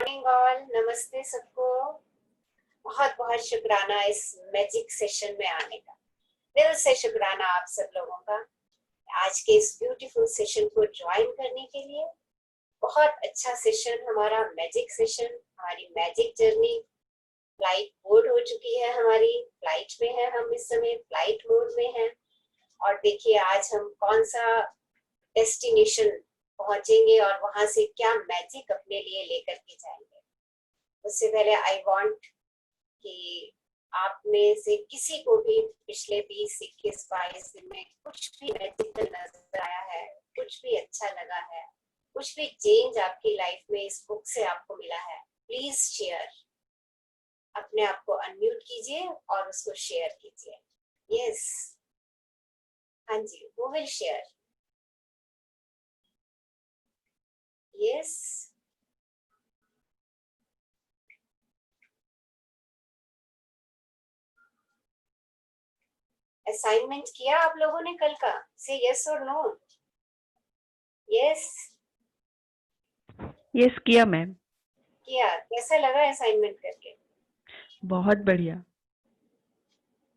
Morning all, नमस्ते सबको। बहुत बहुत शुक्राना इस मैजिक सेशन में आने का। दिल से शुक्राना आप सब लोगों का आज के इस ब्यूटीफुल सेशन को ज्वाइन करने के लिए। बहुत अच्छा सेशन, हमारा मैजिक सेशन, हमारी मैजिक जर्नी। फ्लाइट बोर्ड हो चुकी है, हमारी फ्लाइट में है, हम इस समय फ्लाइट मोड में हैं। और देखिए आज हम कौन सा डेस्टिनेशन पहुंचेंगे और वहां से क्या मैजिक अपने लिए लेकर के जाएंगे। उससे पहले आई वांट कि आप में से किसी को भी पिछले 20, 21, 22 दिन में कुछ भी मैजिकल नजर आया है, कुछ भी अच्छा लगा है, कुछ भी चेंज आपकी लाइफ में इस बुक से आपको मिला है, प्लीज शेयर। अपने आप को अनम्यूट कीजिए और उसको शेयर कीजिए। यस, हाँ जी, वो विल शेयर। यस, असाइनमेंट किया आप लोगों ने कल का? से यस और नो? यस यस किया मैम। किया। कैसा लगा असाइनमेंट करके? बहुत बढ़िया।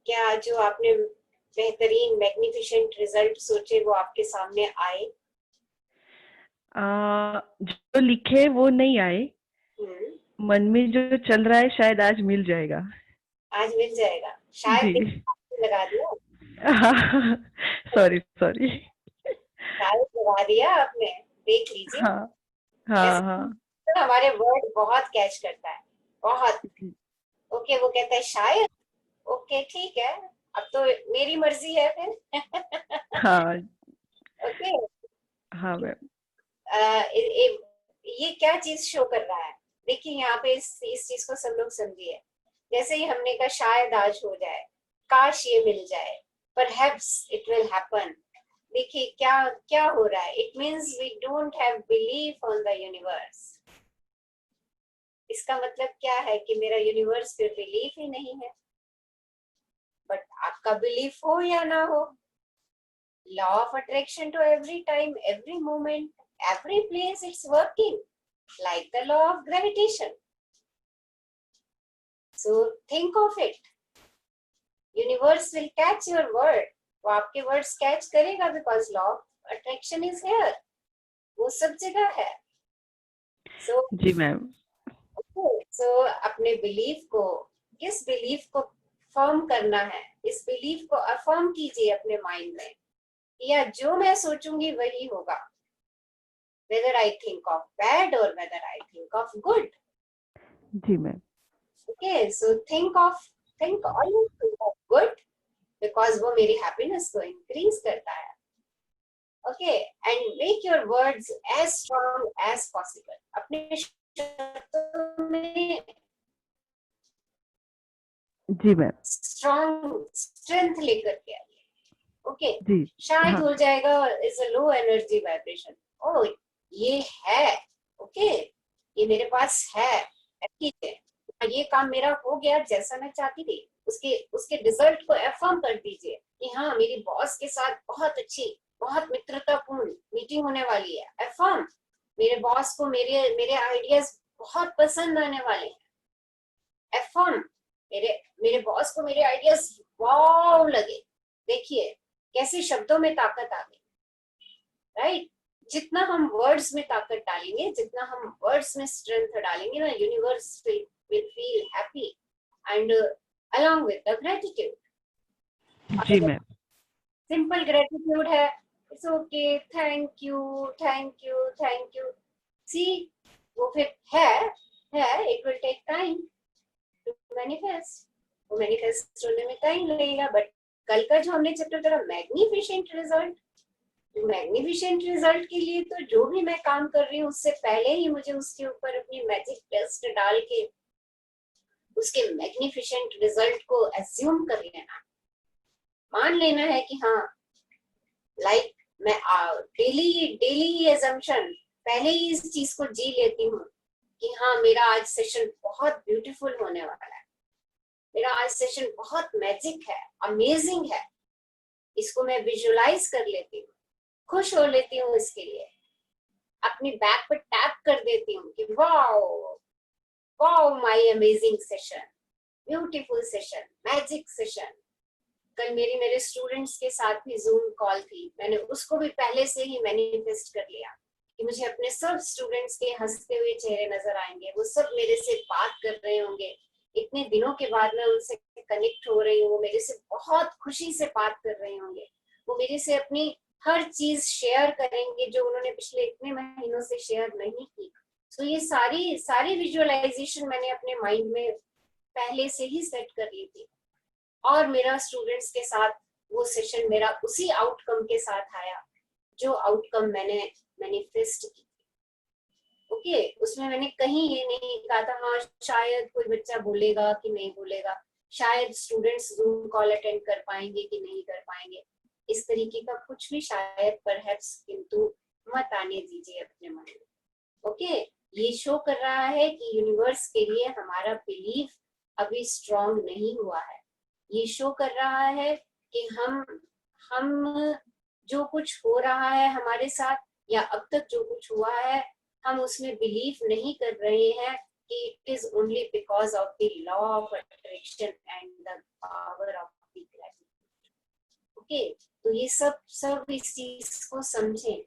क्या जो आपने बेहतरीन मैग्निफिसेंट रिजल्ट सोचे वो आपके सामने आए? जो लिखे वो नहीं आए, हम्म, मन में जो चल रहा है शायद आज मिल जाएगा। आज मिल जाएगा शायद। जी। लगा दिया, सॉरी सॉरी। शायद लगा दिया आपने। देख लीजिए। हाँ हाँ वैसे हाँ। तो हमारे वर्ड बहुत कैच करता है, बहुत। जी, ओके, वो कहता है शायद। ओके ठीक है, अब तो मेरी मर्जी है फिर। हाँ ओके। हाँ मैम। ये क्या चीज शो कर रहा है? देखिए यहाँ पे इस चीज को सब लोग समझिए। जैसे ही हमने कहा शायद आज हो जाए, काश ये मिल जाए, परहैप्स इट विल हैपन। देखिए क्या क्या हो रहा है। It means we don't have belief on the universe. इसका मतलब क्या है कि मेरा यूनिवर्स पे बिलीफ ही नहीं है। बट आपका बिलीफ हो या ना हो, law of attraction to every time, every moment, every place, it's working like the law of gravitation. So think of it. Universe will catch your word. वो आपके वर्ड्स कैच करेगा because law of attraction is here. वो सब जगह है। सो जी ma'am. अपने belief को, किस बिलीफ को फर्म करना है, इस बिलीफ को अफर्म कीजिए अपने माइंड में, या जो मैं सोचूंगी वही होगा, whether I think of bad or whether I think of good. जी ma'am. Okay, so always think of good because वो मेरी happiness को increase करता है। Okay, and make your words as strong as possible. अपने शब्दों में जी मैम। strong strength लेकर के आइए। Okay, जी शायद हाँ। हो जाएगा is a low energy vibration. Oh, ये है। Okay, ये मेरे पास है। ठीक है, ये काम मेरा हो गया जैसा मैं चाहती थी। उसके उसके रिजल्ट को अफर्म कर दीजिए कि हाँ, मेरी बॉस के साथ बहुत अच्छी, बहुत मित्रतापूर्ण मीटिंग होने वाली है। अफर्म। मेरे बॉस को मेरे मेरे आइडियाज बहुत पसंद आने वाले हैं। अफर्म। मेरे मेरे बॉस को मेरे आइडियाज वाव लगे। देखिए कैसे शब्दों में ताकत आ गई, राइट? जितना हम वर्ड्स में ताकत डालेंगे, जितना हम वर्ड्स में स्ट्रेंथ डालेंगे ना, universe will feel happy and along with the gratitude. जी मैम। सिंपल ग्रेटिट्यूड है, it's okay, thank you, thank you, thank you. See, वो फिर है, it will take time to manifest. वो मैनिफेस्ट होने में टाइम लगेगा, बट कल का जो हमने चैप्टर करा मैग्निफिसेंट रिजल्ट, मैग्निफिसेंट रिजल्ट के लिए तो जो भी मैं काम कर रही हूँ उससे पहले ही मुझे उसके ऊपर अपनी मैजिक टेस्ट डाल के उसके मैग्निफिसेंट रिजल्ट को एज्यूम कर लेना, मान लेना है कि हाँ, लाइक मैं डेली डेली एजम्पशन पहले ही इस चीज को जी लेती हूँ कि हाँ, मेरा आज सेशन बहुत ब्यूटीफुल होने वाला है, मेरा आज सेशन बहुत मैजिक है, अमेजिंग है। इसको मैं विजुलाइज कर लेती हूँ, खुश हो लेती हूँ, इसके लिए अपनी बैक पर टैप कर देती हूँ कि wow, wow my amazing session, beautiful session, magic session. कल मेरे स्टूडेंट्स के साथ भी जूम कॉल थी, मैंने उसको भी पहले से ही मैनिफेस्ट कर लिया कि मुझे अपने सब स्टूडेंट्स के हंसते हुए चेहरे नजर आएंगे, वो सब मेरे से बात कर रहे होंगे, इतने दिनों के बाद मैं उनसे कनेक्ट हो रही हूँ, वो मेरे से बहुत खुशी से बात कर रहे होंगे, वो मेरे से अपनी हर चीज शेयर करेंगे जो उन्होंने पिछले इतने महीनों से शेयर नहीं की। तो ये सारी विजुअलाइजेशन मैंने अपने माइंड में पहले से ही सेट कर ली थी, और मेरा स्टूडेंट्स के साथ वो सेशन मेरा उसी आउटकम के साथ आया जो आउटकम मैंने मैनिफेस्ट की। ओके, उसमें मैंने कहीं ये नहीं कहा था हाँ शायद कोई बच्चा बोलेगा कि नहीं बोलेगा, शायद स्टूडेंट्स जूम कॉल अटेंड कर पाएंगे कि नहीं कर पाएंगे, इस तरीके का कुछ भी शायद परहैप्स किंतु मत आने दीजिए अपने मन में। ओके, ये शो कर रहा है कि यूनिवर्स के लिए हमारा बिलीफ अभी स्ट्रॉन्ग नहीं हुआ है। ये शो कर रहा है कि हम जो कुछ हो रहा है हमारे साथ या अब तक जो कुछ हुआ है हम उसमें बिलीव नहीं कर रहे हैं कि it is only because of the law of attraction and the power of the gravity. Okay, तो ये सब इस चीज को समझें।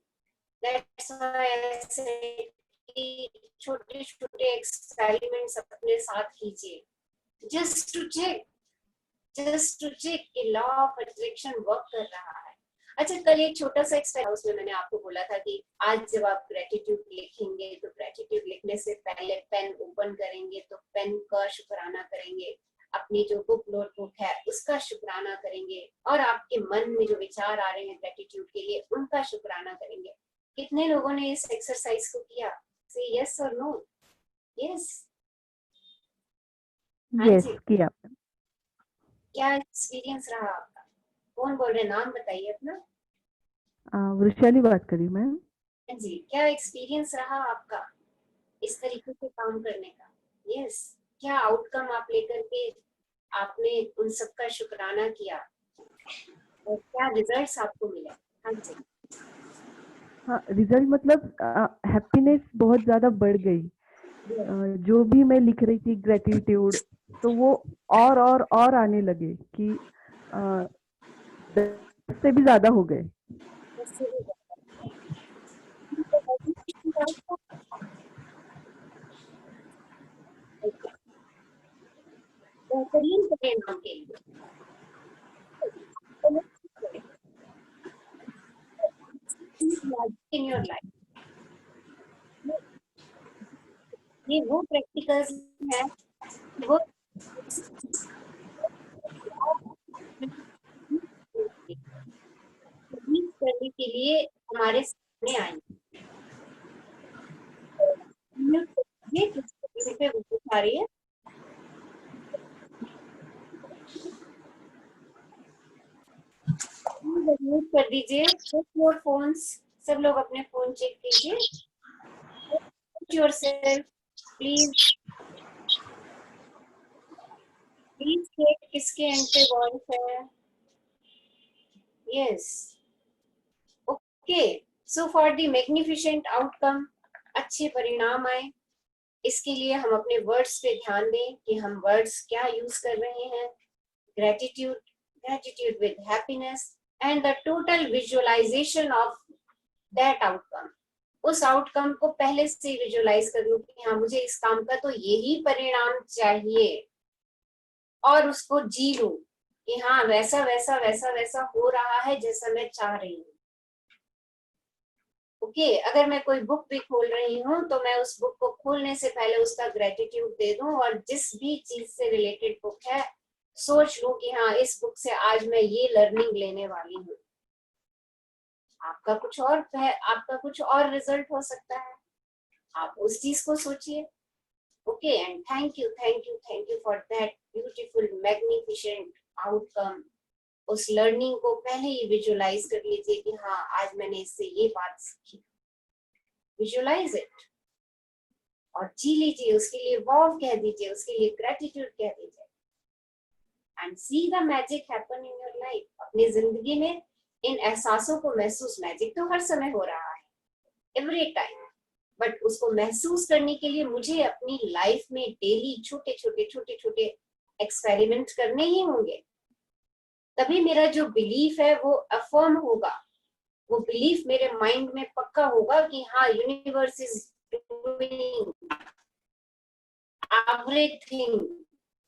दैट्स व्हाई आई सेड कि छोटे छोटे एक्सपेरिमेंट्स अपने साथ कीजिए जस्ट टू चेक कि लॉ ऑफ अट्रैक्शन वर्क कर रहा है। अच्छा, कल एक छोटा सा एक्सपेरिमेंट उसमें मैंने आपको बोला था कि आज जब आप ग्रेटिट्यूड लिखेंगे तो ग्रेटिट्यूड लिखने से पहले पेन ओपन करेंगे तो पेन का शुक्राना करेंगे, अपनी जो बुक नोटबुक है उसका शुक्राना करेंगे, और आपके मन में जो विचार आ रहे हैं ग्रेटिट्यूड के लिए उनका शुक्राना करेंगे। कितने लोगों ने इस एक्सरसाइज को किया? से यस और नो? यस, हाँ यस जी। किया। क्या एक्सपीरियंस रहा आपका? कौन बोल रहे, नाम बताइए अपना। वृशाली बात करी मैं। हाँ जी, क्या एक्सपीरियंस रहा आपका इस तरीके से काम करने का? यस, क्या आउटकम आप लेकर के आपने उन सबका शुक्राना किया और क्या रिजल्ट्स आपको मिले? हाँ जी। हाँ, रिजल्ट मतलब हैप्पीनेस बहुत ज्यादा बढ़ गई। जो भी मैं लिख रही थी ग्रेटिट्यूड, तो वो और आने लगे कि 10 से भी ज्यादा हो गए। बेहतरीन परिणाम के लिए इन योर लाइफ, ये वो प्रैक्टिकल्स हैं वो करने के लिए हमारे सामने आएंगे। पे आ रही है, म्यूट कर दीजिए। चेक योर फोन्स, सब लोग अपने फोन चेक कीजिए। योरसेल्फ प्लीज, प्लीज चेक किसके एंड पे वॉइस है। Yes, okay. So for the magnificent outcome, अच्छे परिणाम आए, इसके लिए हम अपने वर्ड्स पे ध्यान दें कि हम वर्ड्स क्या यूज कर रहे हैं। Gratitude, gratitude with happiness and the total visualisation of that outcome. उस आउटकम को पहले से विजुअलाइज कर लूं कि हाँ मुझे इस काम का तो यही परिणाम चाहिए, और उसको जी लूं कि हाँ वैसा वैसा वैसा वैसा हो रहा है जैसा मैं चाह रही हूँ। ओके, अगर मैं कोई बुक भी खोल रही हूँ तो मैं उस बुक को खोलने से पहले उसका ग्रेटिट्यूड दे दूं, और जिस भी चीज से रिलेटेड बुक है सोच लूं कि हाँ इस बुक से आज मैं ये लर्निंग लेने वाली हूँ। आपका कुछ और रिजल्ट हो सकता है, आप उस चीज को सोचिए। Okay, and thank you for that beautiful magnificent outcome. उस लर्निंग को पहले ही विजुअलाइज कर लीजिए कि हाँ आज मैंने इससे ये बात सीखी। विजुअलाइज इट और जी लीजिए, उसके लिए वाव कह दीजिए, उसके लिए ग्रेटिट्यूड कह दीजिए, and see the magic happen in your life. अपनी जिंदगी में इन एहसासों को महसूस, मैजिक तो हर समय हो रहा है, एवरी टाइम, बट उसको महसूस करने के लिए मुझे अपनी लाइफ में डेली छोटे छोटे एक्सपेरिमेंट करने ही होंगे, तभी मेरा जो बिलीफ है वो अफर्म होगा, वो बिलीफ मेरे माइंड में पक्का होगा कि हाँ, universe is doing everything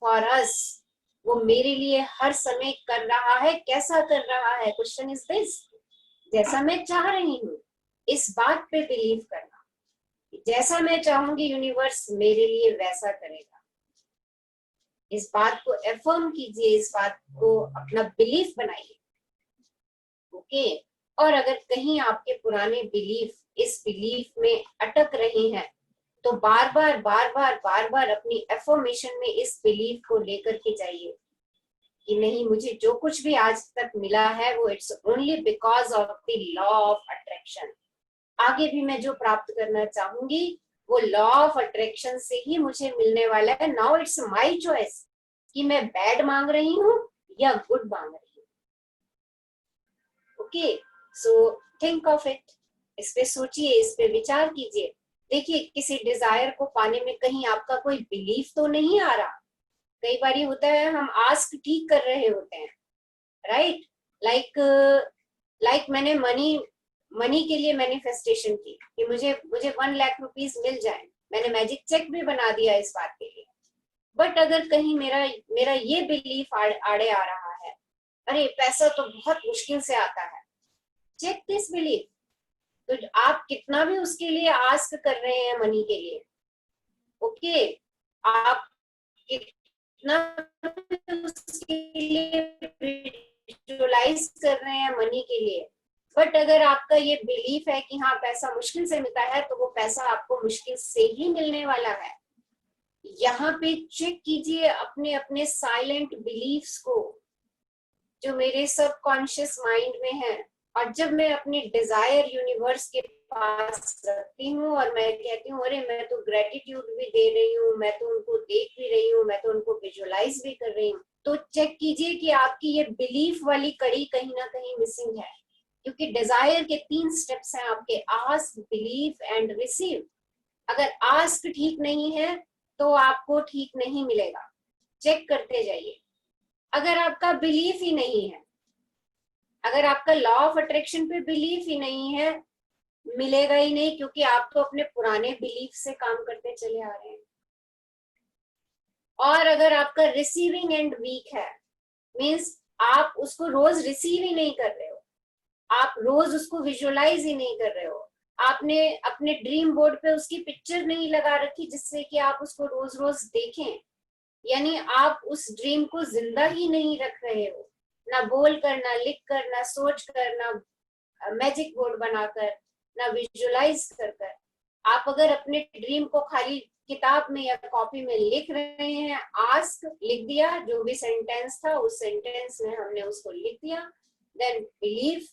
for us, वो मेरे लिए हर समय कर रहा है। कैसा कर रहा है? क्वेश्चन इज दिस, जैसा मैं चाह रही हूँ, इस बात पे बिलीव करना, जैसा मैं चाहूंगी यूनिवर्स मेरे लिए वैसा करेगा। इस बात को एफर्म कीजिए, इस बात को अपना बिलीफ बनाइए। ओके, और अगर कहीं आपके पुराने बिलीफ इस बिलीफ में अटक रहे हैं, तो बार बार अपनी एफर्मेशन में इस बिलीफ को लेकर के जाइए कि नहीं, मुझे जो कुछ भी आज तक मिला है वो it's only because of the law of attraction. आगे भी मैं जो प्राप्त करना चाहूंगी वो लॉ ऑफ अट्रैक्शन से ही मुझे मिलने वाला है। नाउ इट्स माय चॉइस कि मैं बैड मांग रही हूँ या गुड मांग रही हूँ। Okay, so think of it, इस पे सोचिए, इस पे विचार कीजिए। देखिए, किसी डिजायर को पाने में कहीं आपका कोई बिलीफ तो नहीं आ रहा। कई बार होता है हम आस्क ठीक कर रहे होते हैं, राइट, लाइक मैंने मनी के लिए मैनिफेस्टेशन की कि मुझे 1 लाख रुपीस मिल जाए, मैंने मैजिक चेक भी बना दिया इस बात के लिए। बट अगर कहीं मेरा ये बिलीफ आड़े आ रहा है, अरे पैसा तो बहुत मुश्किल से आता है, चेक दिस बिलीफ। तो आप कितना भी उसके लिए आस्क कर रहे हैं मनी के लिए, ओके, आप कितना उसके लिए विजुअलाइज कर रहे हैं मनी के लिए, बट अगर आपका ये बिलीफ है कि हाँ, पैसा मुश्किल से मिलता है, तो वो पैसा आपको मुश्किल से ही मिलने वाला है। यहाँ पे चेक कीजिए अपने अपने साइलेंट बिलीफ्स को जो मेरे सबकॉन्शियस माइंड में है। और जब मैं अपनी डिजायर यूनिवर्स के पास रखती हूँ और मैं कहती हूँ, अरे मैं तो ग्रेटिट्यूड भी दे रही हूँ, मैं तो उनको देख भी रही हूँ, मैं तो उनको विजुअलाइज भी कर रही हूँ, तो चेक कीजिए कि आपकी ये बिलीफ वाली कड़ी कहीं ना कहीं मिसिंग है। क्योंकि डिजायर के 3 स्टेप्स हैं आपके, आस्क, बिलीव एंड रिसीव। अगर आस्क ठीक नहीं है तो आपको ठीक नहीं मिलेगा, चेक करते जाइए। अगर आपका बिलीफ ही नहीं है, अगर आपका लॉ ऑफ अट्रैक्शन पे बिलीफ ही नहीं है, मिलेगा ही नहीं, क्योंकि आप तो अपने पुराने बिलीफ से काम करते चले आ रहे हैं। और अगर आपका रिसीविंग एंड वीक है, मीन्स आप उसको रोज रिसीव ही नहीं कर रहे हो, आप रोज उसको विजुअलाइज ही नहीं कर रहे हो, आपने अपने ड्रीम बोर्ड पे उसकी पिक्चर नहीं लगा रखी जिससे कि आप उसको रोज रोज देखें, यानी आप उस ड्रीम को जिंदा ही नहीं रख रहे हो, ना बोल कर, ना लिख कर, ना सोच कर, ना मैजिक बोर्ड बनाकर, ना विजुअलाइज कर कर। आप अगर अपने ड्रीम को खाली किताब में या कॉपी में लिख रहे हैं, आस्क लिख दिया, जो भी सेंटेंस था उस सेंटेंस में हमने उसको लिख दिया, देन बिलीफ।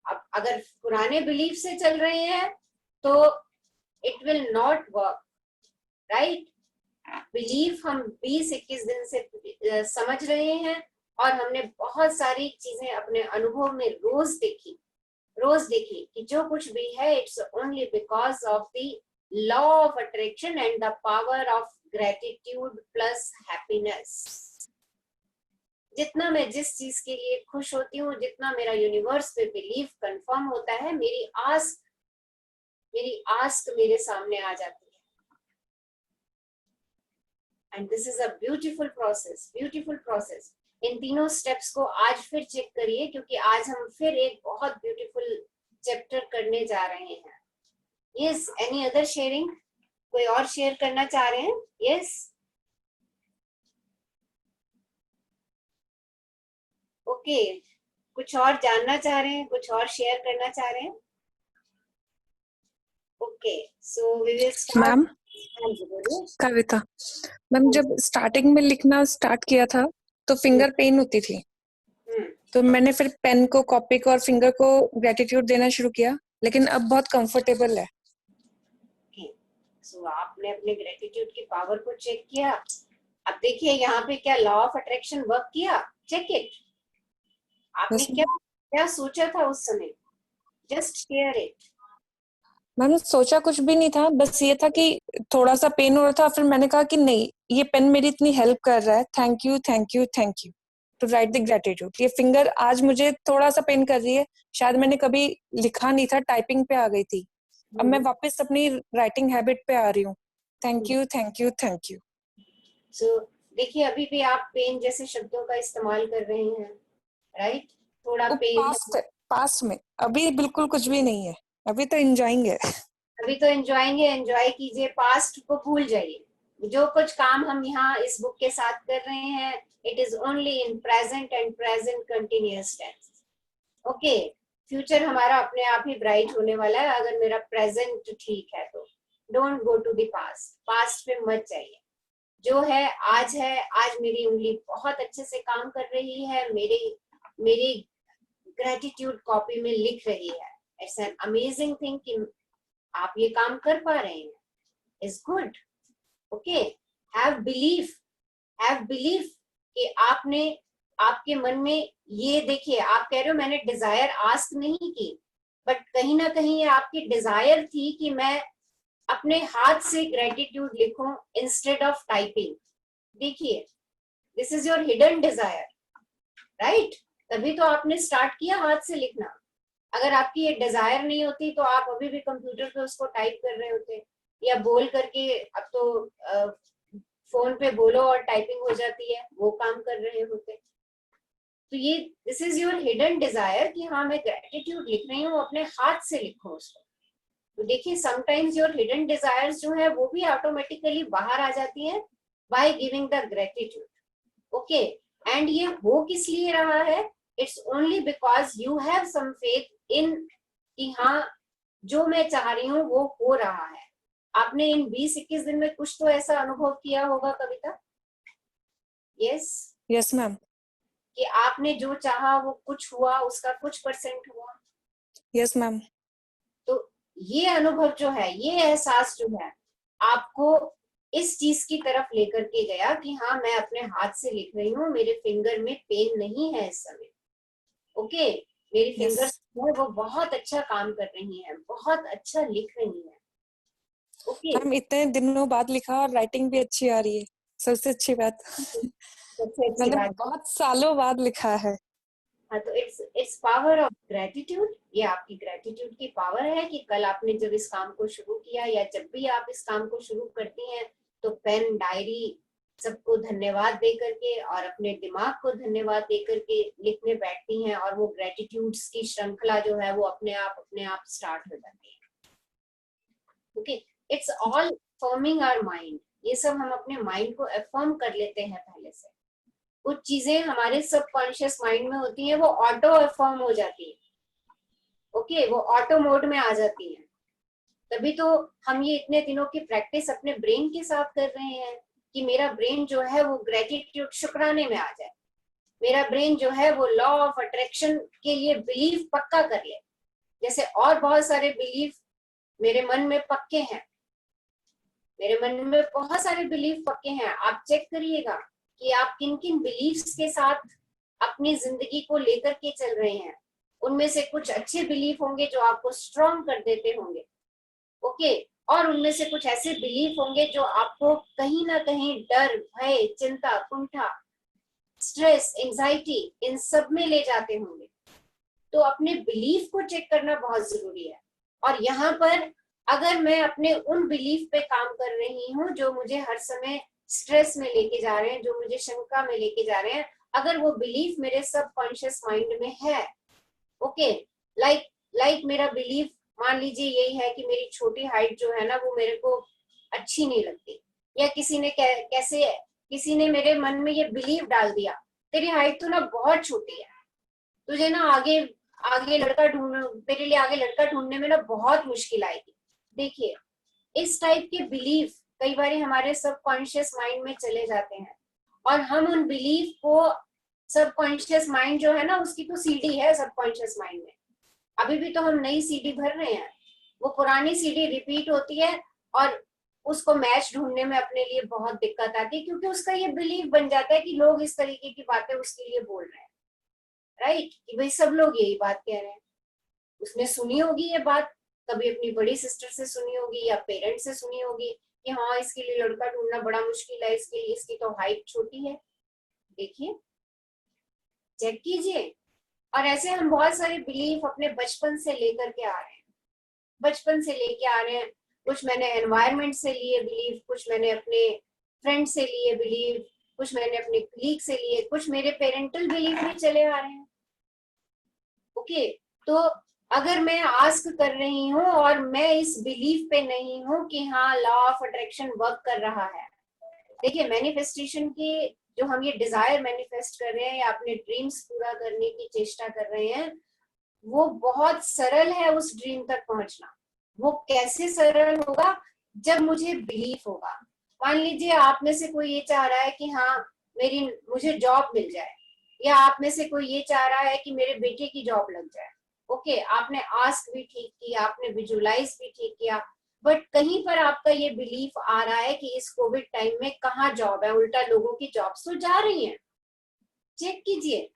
अब अगर पुराने बिलीफ से चल रहे हैं तो it will not work, right. Belief हम 20-21 दिन से समझ रहे हैं और हमने बहुत सारी चीजें अपने अनुभव में रोज देखी कि जो कुछ भी है it's only because of the law of attraction and the power of gratitude plus happiness. जितना मैं जिस चीज के लिए खुश होती हूँ, जितना मेरा यूनिवर्स पे बिलीफ कंफर्म होता है, मेरी आस्क मेरे सामने आ जाती है। And this is a beautiful process. इन तीनों स्टेप्स को आज फिर चेक करिए, क्योंकि आज हम फिर एक बहुत ब्यूटीफुल चैप्टर करने जा रहे हैं। Yes, any other sharing? कोई और शेयर करना चाह रहे हैं? यस, ओके, कुछ और जानना चाह रहे हैं, कुछ और शेयर करना चाह रहे हैं? Okay, so we will start. Ma'am, हाँ जी, बोलिए। कविता मैम, जब स्टार्टिंग में लिखना स्टार्ट किया था तो फिंगर पेन होती थी, तो मैंने फिर पेन को, कॉपी को और फिंगर को ग्रेटिट्यूड देना शुरू किया, लेकिन अब बहुत कंफर्टेबल है। सो आपने अपने ग्रेटिट्यूड की पावर को चेक किया। अब देखिए यहाँ पे क्या लॉ ऑफ अट्रैक्शन वर्क किया, चेक इट। आपने yes, क्या क्या सोचा था उस समय, जस्ट शेयर इट। मैंने सोचा कुछ भी नहीं था, बस ये था कि थोड़ा सा पेन हो रहा था, फिर मैंने कहा कि नहीं, ये पेन मेरी इतनी हेल्प कर रहा है, thank you thank you thank you, to write the gratitude. ये फिंगर आज मुझे थोड़ा सा पेन कर रही है, शायद मैंने कभी लिखा नहीं था, टाइपिंग पे आ गई थी, अब मैं वापस अपनी राइटिंग हैबिट पे आ रही हूँ। Thank you thank you thank you. So देखिए, अभी भी आप पेन जैसे शब्दों का इस्तेमाल कर रहे हैं, राइट? थोड़ा वो पेन है, पास्ट है, पास्ट में, अभी बिल्कुल कुछ भी नहीं है, अभी तो एंजॉइंग है। अभी तो एंजॉयेंगे, एंजॉय कीजिए, पास्ट को भूल जाइए। जो कुछ काम हम यहाँ इस बुक के साथ कर रहे हैं, it is only in present and present continuous tense. Okay, future हमारा अपने आप ही ब्राइट होने वाला है अगर मेरा प्रेजेंट ठीक है तो। Don't go to the past, past पे मत जाइए। जो है, आज मेरी उंगली बहुत अच्छे से काम कर रही है, मेरी मेरी ग्रेटिट्यूड कॉपी में लिख रही है। इट्स एन अमेजिंग थिंग कि आप ये काम कर पा रहे हैं, is good. Okay, have belief, have belief कि आपने, आपके मन में, ये देखिए, आप कह रहे हो मैंने डिजायर आस्क नहीं की, बट कहीं ना कहीं ये आपकी डिजायर थी कि मैं अपने हाथ से ग्रेटिट्यूड लिखूं इंस्टेड ऑफ टाइपिंग। देखिए, this is your hidden desire, right? तभी तो आपने स्टार्ट किया हाथ से लिखना। अगर आपकी ये डिजायर नहीं होती तो आप अभी भी कंप्यूटर पे उसको टाइप कर रहे होते, या बोल करके, अब तो फोन पे बोलो और टाइपिंग हो जाती है, वो काम कर रहे होते। तो ये, this is your hidden desire कि हाँ मैं ग्रेटिट्यूड लिख रही हूँ, अपने हाथ से लिखूं उसको। तो देखिए, समटाइम्स योर हिडन डिजायर्स जो है वो भी ऑटोमेटिकली बाहर आ जाती है by giving the gratitude. Okay, and ये हो किस लिए रहा है? It's only because you have some faith in कि हाँ, जो मैं चाह रही हूँ वो हो रहा है। आपने इन 20-21 दिन में कुछ तो ऐसा अनुभव किया होगा कविता? Yes, yes ma'am. कि आपने जो चाहा वो कुछ हुआ, उसका कुछ परसेंट हुआ। Yes ma'am. तो ये अनुभव जो है, ये एहसास जो है, आपको इस चीज की तरफ लेकर के गया कि हाँ मैं अपने हाथ से लिख रही हूँ, मेरे फिंगर में पेन नहीं है इस समय। ओके, मेरी फिंगर्स वो बहुत अच्छा काम कर रही हैं, बहुत अच्छा लिख रही हैं। ओके, मैम इतने दिनों बाद लिखा और राइटिंग भी अच्छी आ रही है, सबसे अच्छी बात। सबसे अच्छी मैंने बात। बहुत सालों बाद लिखा है। हाँ, तो इट्स पावर ऑफ ग्रेटिट्यूड। ये आपकी ग्रेटिट्यूड की पावर है कि कल आपने जब इस काम को शुरू किया, या जब भी आप इस काम को शुरू करती हैं, तो पेन, डायरी, सबको धन्यवाद दे करके और अपने दिमाग को धन्यवाद दे करके लिखने बैठती हैं, और वो ग्रेटिट्यूड्स की श्रृंखला जो है वो अपने आप स्टार्ट हो जाती है। Okay, it's all forming our mind. ये सब हम अपने माइंड को अफर्म कर लेते हैं पहले से। कुछ चीजें हमारे सबकॉन्शियस माइंड में होती हैं, वो ऑटो अफर्म हो जाती है। ओके, वो ऑटो मोड में आ जाती है। तभी तो हम ये इतने दिनों की प्रैक्टिस अपने ब्रेन के साथ कर रहे हैं कि मेरा ब्रेन जो है वो ग्रेटिट्यूड, शुक्राने में आ जाए। मेरा ब्रेन जो है वो लॉ ऑफ अट्रैक्शन के लिए बिलीव पक्का कर ले। जैसे और बहुत सारे बिलीफ मेरे मन में पक्के हैं, मेरे मन में बहुत सारे बिलीफ पक्के हैं। आप चेक करिएगा कि आप किन किन बिलीफ्स के साथ अपनी जिंदगी को लेकर के चल रहे हैं। उनमें से कुछ अच्छे बिलीफ होंगे जो आपको स्ट्रॉन्ग कर देते होंगे। ओके, और उनमें से कुछ ऐसे बिलीफ होंगे जो आपको कहीं ना कहीं डर, भय, चिंता, कुंठा, स्ट्रेस, एंजाइटी, इन सब में ले जाते होंगे। तो अपने बिलीफ को चेक करना बहुत जरूरी है। और यहाँ पर अगर मैं अपने उन बिलीफ पे काम कर रही हूँ जो मुझे हर समय स्ट्रेस में लेके जा रहे हैं, जो मुझे शंका में लेके जा रहे हैं, अगर वो बिलीफ मेरे सबकॉन्शियस माइंड में है, ओके, लाइक मेरा बिलीफ मान लीजिए यही है कि मेरी छोटी हाइट जो है ना वो मेरे को अच्छी नहीं लगती, या किसी ने मेरे मन में ये बिलीफ डाल दिया, तेरी हाइट तो ना बहुत छोटी है, तुझे ना आगे आगे लड़का ढूंढ तेरे लिए आगे लड़का ढूंढने में ना बहुत मुश्किल आएगी। देखिए, इस टाइप के बिलीफ कई बार हमारे सबकॉन्शियस माइंड में चले जाते हैं, और हम उन बिलीफ को, सबकॉन्शियस माइंड जो है ना उसकी तो सीडी है सबकॉन्शियस माइंड में, अभी भी तो हम नई सीडी भर रहे हैं, वो पुरानी सीडी रिपीट होती है, और उसको मैच ढूंढने में अपने लिए बहुत दिक्कत आती है, क्योंकि उसका ये बिलीफ बन जाता है कि लोग इस तरीके की बातें उसके लिए बोल रहे हैं, राइट? कि भाई सब लोग यही बात कह रहे हैं, उसने सुनी होगी ये बात कभी अपनी बड़ी सिस्टर से सुनी होगी या पेरेंट्स से सुनी होगी कि हाँ इसके लिए लड़का ढूंढना बड़ा मुश्किल है, इसके लिए इसकी तो हाइट छोटी है। देखिए, चेक कीजिए। और ऐसे हम बहुत सारे बिलीफ अपने बचपन से लेकर के आ रहे हैं, बचपन से लेके आ रहे हैं। कुछ मैंने एनवायरनमेंट से लिए बिलीफ, कुछ मैंने अपने फ्रेंड से लिए बिलीफ, कुछ मैंने अपने कलीग से लिए, कुछ मेरे पेरेंटल बिलीफ में चले आ रहे हैं। ओके, तो अगर मैं आस्क कर रही हूँ और मैं इस बिलीफ पे नहीं हूँ कि हाँ लॉ ऑफ अट्रैक्शन वर्क कर रहा है। देखिए, मैनिफेस्टेशन की जो हम ये डिजायर मैनिफेस्ट कर रहे हैं या अपने ड्रीम्स पूरा करने की चेष्टा कर रहे हैं, वो बहुत सरल है उस ड्रीम तक पहुंचना। वो कैसे सरल होगा? जब मुझे बिलीफ होगा। मान लीजिए आप में से कोई ये चाह रहा है कि हाँ मुझे जॉब मिल जाए, या आप में से कोई ये चाह रहा है कि मेरे बेटे की जॉब लग जाए। ओके, आपने आस्क भी ठीक किया, आपने विजुलाइज भी ठीक किया, बट कहीं पर आपका ये बिलीफ आ रहा है कि इस कोविड टाइम में कहाँ जॉब है, उल्टा लोगों की जॉब्स तो जा रही हैं। चेक कीजिए,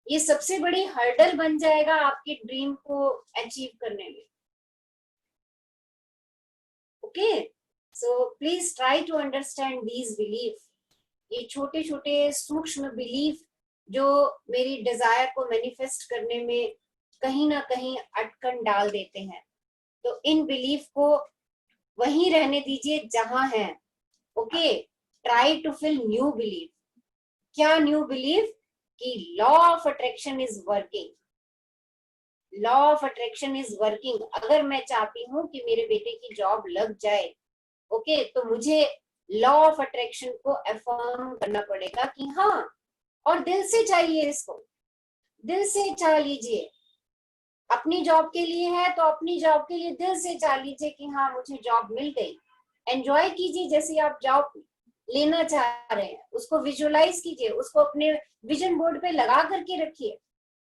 ये सबसे बड़ी हर्डल बन जाएगा आपके ड्रीम को अचीव करने में। Okay, so please try to understand these belief. ये छोटे छोटे सूक्ष्म बिलीफ जो मेरी डिजायर को मैनिफेस्ट करने में कहीं ना कहीं अटकन डाल देते हैं, तो इन बिलीफ को वहीं रहने दीजिए जहां है। Okay, try to fill new belief. क्या न्यू बिलीफ? कि law of attraction is working. Law of attraction is working. अगर मैं चाहती हूँ कि मेरे बेटे की जॉब लग जाए, ओके, तो मुझे लॉ ऑफ अट्रैक्शन को अफर्म करना पड़ेगा कि हाँ, और दिल से चाहिए इसको, दिल से चाह लीजिए। अपनी जॉब के लिए है तो अपनी जॉब के लिए दिल से चाह लीजिए कि हाँ मुझे जॉब मिल गई। एंजॉय कीजिए जैसे आप जॉब लेना चाह रहे हैं, उसको विजुअलाइज कीजिए, उसको अपने विजन बोर्ड पे लगा करके रखिए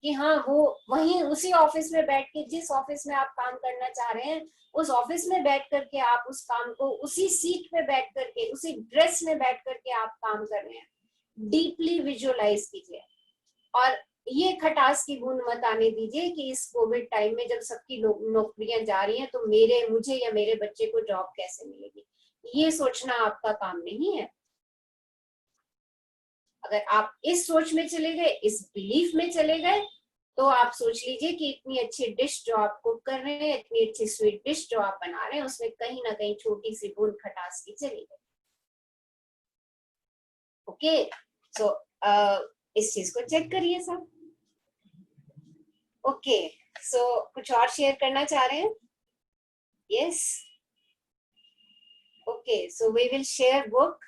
कि हाँ वो वहीं उसी ऑफिस में बैठ के, जिस ऑफिस में आप काम करना चाह रहे हैं उस ऑफिस में बैठ करके आप उस काम को, उसी सीट पे बैठ करके, उसी ड्रेस में बैठ करके आप काम कर रहे हैं। डीपली विजुअलाइज कीजिए और ये खटास की बूंद मत आने दीजिए कि इस कोविड टाइम में जब सबकी नौकरियां जा रही हैं तो मुझे या मेरे बच्चे को जॉब कैसे मिलेगी। ये सोचना आपका काम नहीं है। अगर आप इस सोच में चले गए, इस बिलीफ में चले गए, तो आप सोच लीजिए कि इतनी अच्छी डिश जो आप कुक कर रहे हैं, इतनी अच्छी स्वीट डिश जो आप बना रहे हैं, उसमें कहीं ना कहीं छोटी सी बूंद खटास की चली गई। ओके, सो इस चीज को चेक करिए सब। ओके, सो कुछ और शेयर करना चाह रहे हैं? Yes, okay, so we will share book.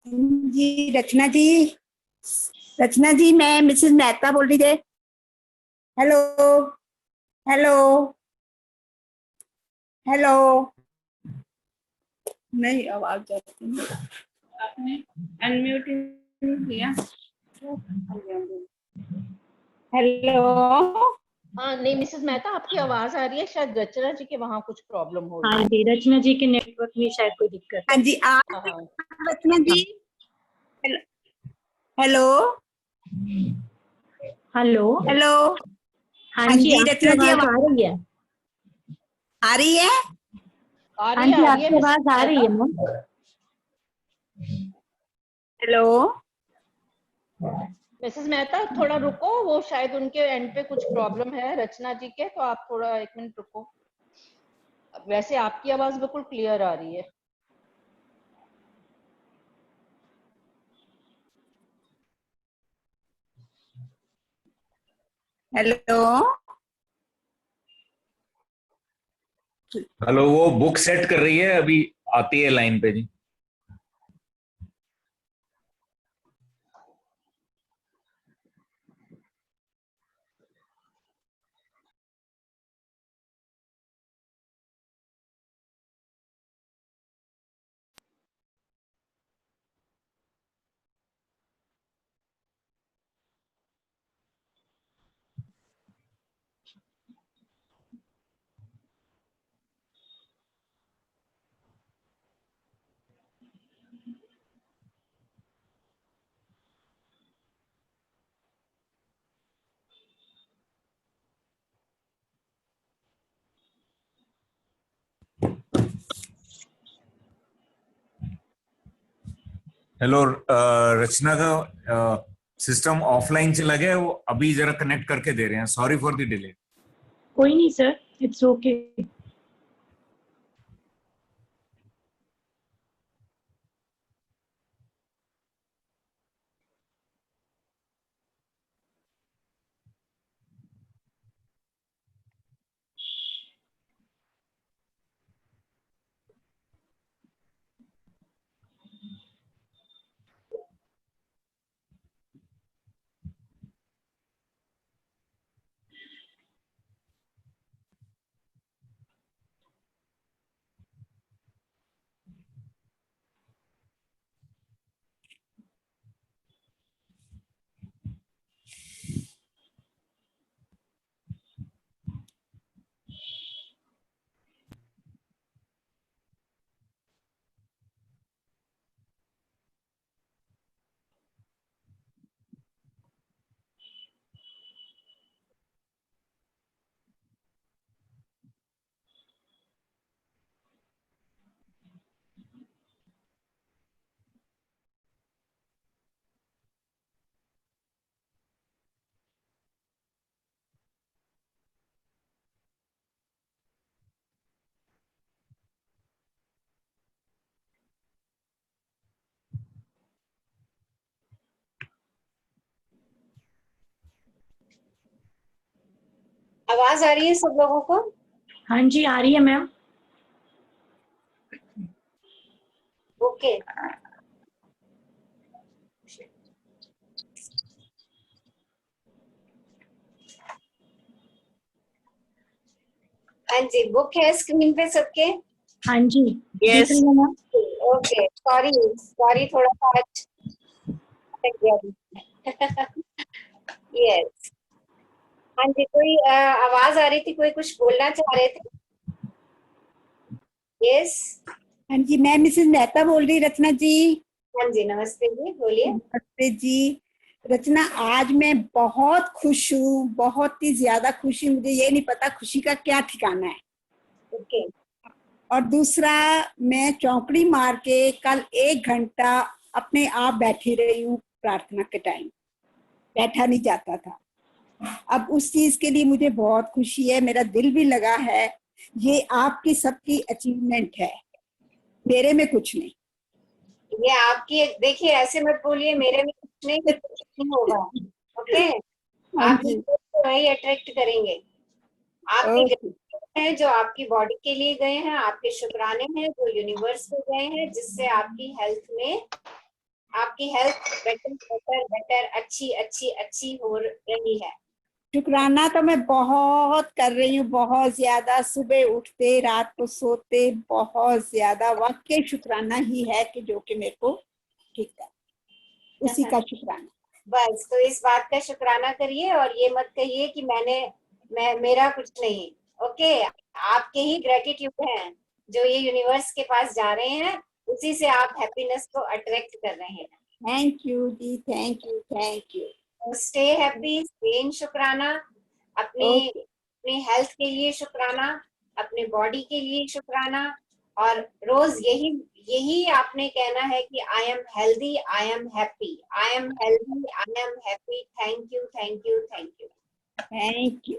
जी रचना जी, रचना जी, मैं मिसेस मेहता बोल रही थी। हेलो हेलो हेलो, नहीं आवाज जाती है। आपने अनम्यूट नहीं किया। हेलो, हाँ नहीं मिसेस मेहता, आपकी आवाज आ रही है, शायद रचना जी के वहाँ कुछ प्रॉब्लम हो रही हाँ है। जी, रचना जी के नेटवर्क में शायद कोई दिक्कत हाँ है। जी, आप हाँ रचना जी। हेलो हेलो, हेलो, हाँ हाँ जी, जी आपकी रचना जी, आवाज आ रही है। आ रही है? आ हाँ रही है, जी, आ रही है आपकी आवाज आ रही है Mehta. Ma'am. Hello, Mrs Mehta थोड़ा रुको, वो शायद उनके एंड पे कुछ प्रॉब्लम है रचना जी के, तो आप थोड़ा 1 मिनट रुको। वैसे आपकी आवाज बिल्कुल क्लियर आ रही है। हेलो, हेलो, वो बुक सेट कर रही है, अभी आती है लाइन पे जी। हेलो, रचना का सिस्टम ऑफलाइन चला गया है, वो अभी जरा कनेक्ट करके दे रहे हैं। Sorry for the delay. कोई नहीं सर, इट्स ओके। आवाज आ रही है सब लोगों को? हाँ जी, आ रही है मैम। ओके। हाँ जी, बुक है स्क्रीन पे सबके? हाँ जी, Yes. देख रही हूँ मैम। ओके, सॉरी सॉरी, थोड़ा सा आज यस। हाँ जी, कोई आवाज आ रही थी, कोई कुछ बोलना चाह रहे थे? यस। हाँ जी, मैं मिसेस मेहता बोल रही, रचना जी। हाँ जी, नमस्ते जी, बोलिए। नमस्ते जी। रचना, आज मैं बहुत खुश हूँ, बहुत ही ज्यादा खुशी। मुझे ये नहीं पता खुशी का क्या ठिकाना है। ओके। और दूसरा, मैं चौकड़ी मार के कल 1 घंटा अपने आप बैठी रही हूँ प्रार्थना के टाइम, बैठा नहीं जाता था। अब उस चीज के लिए मुझे बहुत खुशी है, मेरा दिल भी लगा है। ये आपकी सबकी अचीवमेंट है, मेरे में कुछ नहीं। ये आपकी, देखिए ऐसे मत बोलिए मेरे में कुछ नहीं, फिर कुछ नहीं होगा। ओके, हाँ आप जी, वही अट्रैक्ट करेंगे। आपके ओके। ग्रह हैं जो आपकी बॉडी के लिए गए हैं, आपके शुक्राने हैं जो यूनिवर्स में गए हैं, जिससे आपकी हेल्थ बेटर बेटर बेटर, अच्छी अच्छी अच्छी हो रही है। शुक्राना तो मैं बहुत कर रही हूँ, बहुत ज्यादा। सुबह उठते, रात को सोते, बहुत ज्यादा वाकई शुक्राना ही है कि जो कि मेरे को ठीक है, उसी का शुक्राना। बस, तो इस बात का शुक्राना करिए और ये मत कहिए कि मेरा कुछ नहीं। ओके, आपके ही ग्रेटिट्यूड हैं जो ये यूनिवर्स के पास जा रहे हैं, उसी से आप हैप्पीनेस को अट्रैक्ट कर रहे हैं। थैंक यू जी, thank you, thank you. Stay happy, stay in शुक्राना। अपनी ओके, अपनी हेल्थ के लिए शुक्राना, अपने बॉडी के लिए शुक्राना, और रोज यही यही आपने कहना है कि I am healthy, I am happy, I am healthy, I am happy. Thank you, thank you, thank you. Thank you,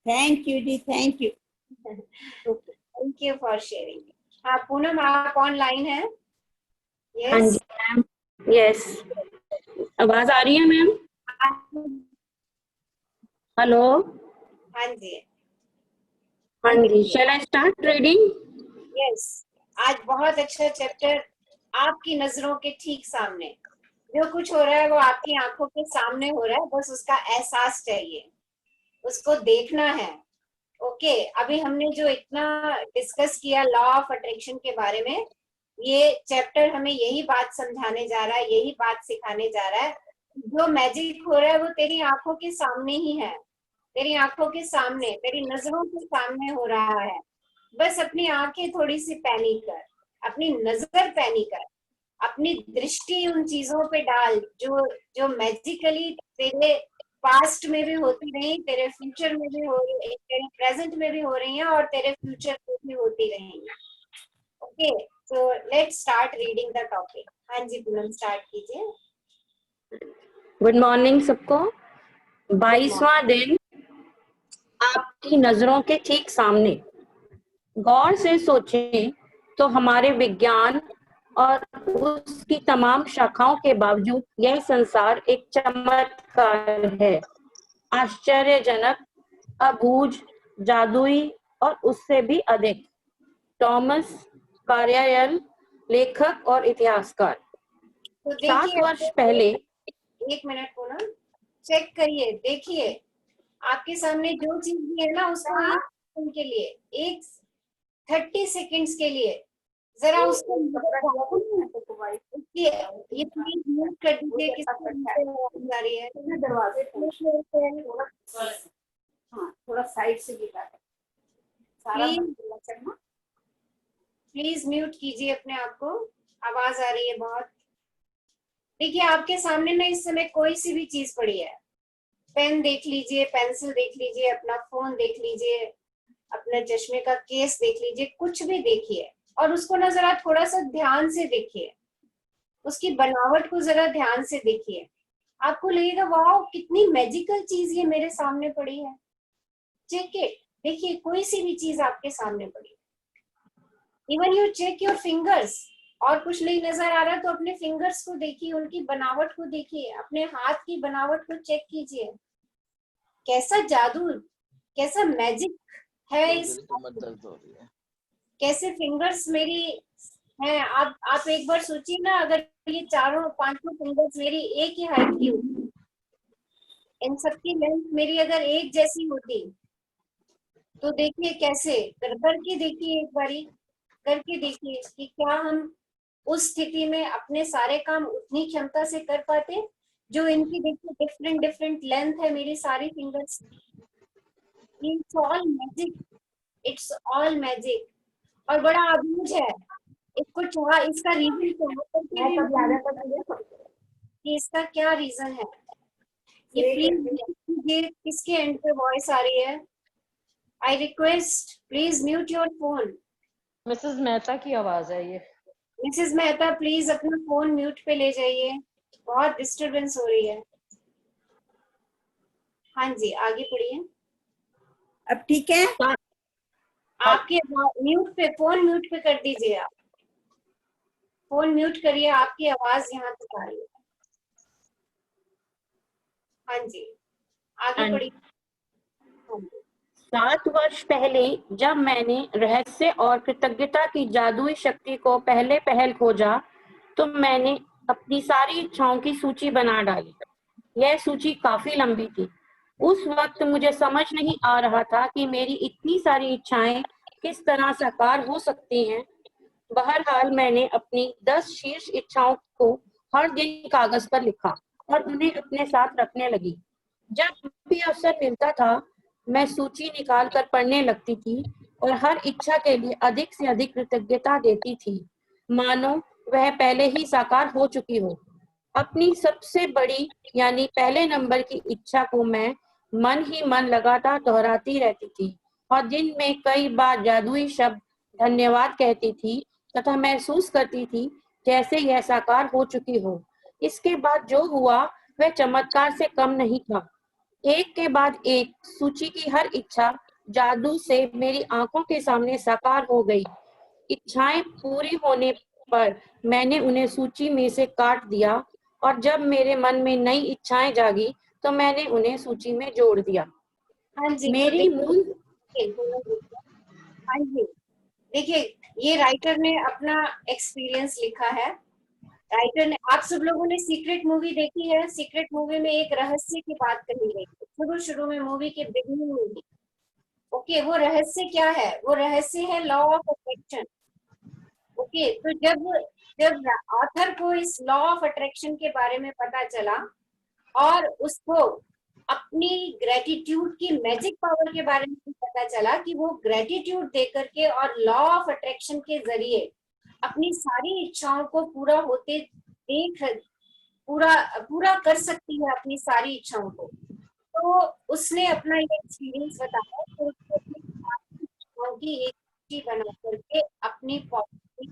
thank you जी, thank you. Okay. Thank you for sharing. हाँ पूनम, आप ऑनलाइन हैं? हाँ यस। जी ma'am, yes. आवाज आ रही है ma'am? Hello. हाँ जी, हाँ जी, शैल आई स्टार्ट रीडिंग? यस। आज बहुत अच्छा चैप्टर आपकी नजरों के ठीक सामने। जो कुछ हो रहा है वो आपकी आंखों के सामने हो रहा है, बस उसका एहसास चाहिए, उसको देखना है। ओके, अभी हमने जो इतना डिस्कस किया लॉ ऑफ अट्रैक्शन के बारे में, ये चैप्टर हमें यही बात समझाने जा रहा है, यही बात सिखाने जा रहा है। जो मैजिक हो रहा है वो तेरी आंखों के सामने ही है, तेरी आंखों के सामने, तेरी नजरों के सामने हो रहा है। बस अपनी आंखें थोड़ी सी पैनी कर, अपनी नजर पैनी कर, अपनी दृष्टि उन चीजों पे डाल जो जो मैजिकली तेरे पास्ट में भी होती रही, तेरे फ्यूचर में भी हो रही, तेरे प्रेजेंट में भी हो रही हैं, और तेरे फ्यूचर में भी होती रहेंगी। Okay, so let's start reading the topic. हाँ जी पूनम, स्टार्ट कीजिए। गुड मॉर्निंग सबको। 22वां दिन आपकी नजरों के ठीक सामने। गौर से सोचें तो हमारे विज्ञान और उसकी तमाम शाखाओं के बावजूद यह संसार एक चमत्कार है, आश्चर्यजनक, अबूझ, जादुई और उससे भी अधिक। टॉमस कार्यायल, लेखक और इतिहासकार। तो 7 देखिए, वर्ष पहले, एक मिनट पूनम, चेक करिए, देखिए आपके सामने जो चीज भी है ना, उसको एक सेकंड के लिए, एक 30 सेकंड्स के लिए जरा उसको ये प्लीज म्यूट कर दीजिए, किसको आवाज आ रही है। हाँ, थोड़ा साइड से गिरा है। सारा चढ़ना। प्लीज म्यूट कीजिए अपने आप को, आवाज आ रही है बहुत। देखिए आपके सामने ना इस समय कोई सी भी चीज पड़ी है, पेन देख लीजिए, पेंसिल देख लीजिए, अपना फोन देख लीजिए, अपने चश्मे का केस देख लीजिए, कुछ भी देखिए और उसको ना जरा थोड़ा सा ध्यान से देखिए, उसकी बनावट को जरा ध्यान से देखिए। आपको लगेगा वाह कितनी मैजिकल चीज ये मेरे सामने पड़ी है। चेक इट, देखिए कोई सी भी चीज आपके सामने पड़ी है। Even you check your fingers, और कुछ नहीं नजर आ रहा तो अपने फिंगर्स को देखिए, उनकी बनावट को देखिए, अपने हाथ की बनावट को चेक कीजिए। कैसा जादू, कैसा मैजिक है इस, कैसे फिंगर्स मेरी है। आप एक बार सोचिए ना, अगर ये चारों पांचों फिंगर्स मेरी एक ही हाइट की होती, इन सबकी लेंथ मेरी अगर एक जैसी होती, तो देखिए कैसे करके देखिए, एक बारी करके देखिए कि क्या हम उस स्थिति में अपने सारे काम उतनी क्षमता से कर पाते जो इनकी। देखिए डिफरेंट डिफरेंट लेंथ है मेरी सारी fingers. It's all magic, it's all magic, और बड़ा अबूझ है। इसको चाह, इसका रीजन क्या है, कि इसका क्या रीजन है। ये प्लीज, ये किसके एंड पे वॉइस आ रही है? I request please mute your phone. Mrs Mehta की आवाज है ये। मिसेस मेहता प्लीज अपना फोन म्यूट पे ले जाइए, बहुत डिस्टरबेंस हो रही है। हाँ जी आगे पढ़िए। अब ठीक है? आपके म्यूट पे, फोन म्यूट पे कर दीजिए, आप फोन म्यूट करिए, आपकी आवाज यहाँ तक आ रही है। हाँ जी आगे पढ़िए। हाँ जी। 7 वर्ष पहले जब मैंने रहस्य और कृतज्ञता की जादुई शक्ति को पहले पहल खोजा, तो मैंने अपनी सारी इच्छाओं की सूची बना डाली। यह सूची काफी लंबी थी। उस वक्त मुझे समझ नहीं आ रहा था कि मेरी इतनी सारी इच्छाएं किस तरह साकार हो सकती हैं। बहरहाल मैंने अपनी 10 शीर्ष इच्छाओं को हर दिन कागज पर लिखा और उन्हें अपने साथ रखने लगी। जब भी अवसर मिलता था, मैं सूची निकाल कर पढ़ने लगती थी और हर इच्छा के लिए अधिक से अधिक कृतज्ञता देती थी, मानो वह पहले ही साकार हो चुकी हो। अपनी सबसे बड़ी यानी पहले नंबर की इच्छा को मैं मन ही मन लगातार दोहराती रहती थी और दिन में कई बार जादुई शब्द धन्यवाद कहती थी तथा महसूस करती थी जैसे यह साकार हो चुकी हो। इसके बाद जो हुआ वह चमत्कार से कम नहीं था। एक के बाद एक सूची की हर इच्छा जादू से मेरी आंखों के सामने साकार हो गई। इच्छाएं पूरी होने पर मैंने उन्हें सूची में से काट दिया और जब मेरे मन में नई इच्छाएं जागी तो मैंने उन्हें सूची में जोड़ दिया। हाँ जी मेरी मूल हाँ जी देखिए, ये राइटर ने अपना एक्सपीरियंस लिखा है। राइटर ने, आप सब लोगों ने सीक्रेट मूवी देखी है? सीक्रेट मूवी में एक रहस्य की बात कही गई है शुरू शुरू में, मूवी के बिगिनिंग में भी। ओके, वो रहस्य क्या है? वो रहस्य है लॉ ऑफ अट्रैक्शन। ओके, तो जब जब ऑथर को इस लॉ ऑफ अट्रैक्शन के बारे में पता चला और उसको अपनी ग्रेटिट्यूड की मैजिक पावर के बारे में पता चला कि वो ग्रेटिट्यूड दे करके और लॉ ऑफ अट्रैक्शन के जरिए अपनी सारी इच्छाओं को पूरा होते देख, पूरा पूरा कर सकती है अपनी सारी इच्छाओं को, तो उसने अपना ये एक्सपीरियंस बताया। तो उसने अपनी सारी इच्छाओं की एक सूची बना करके अपनी पॉलिसी,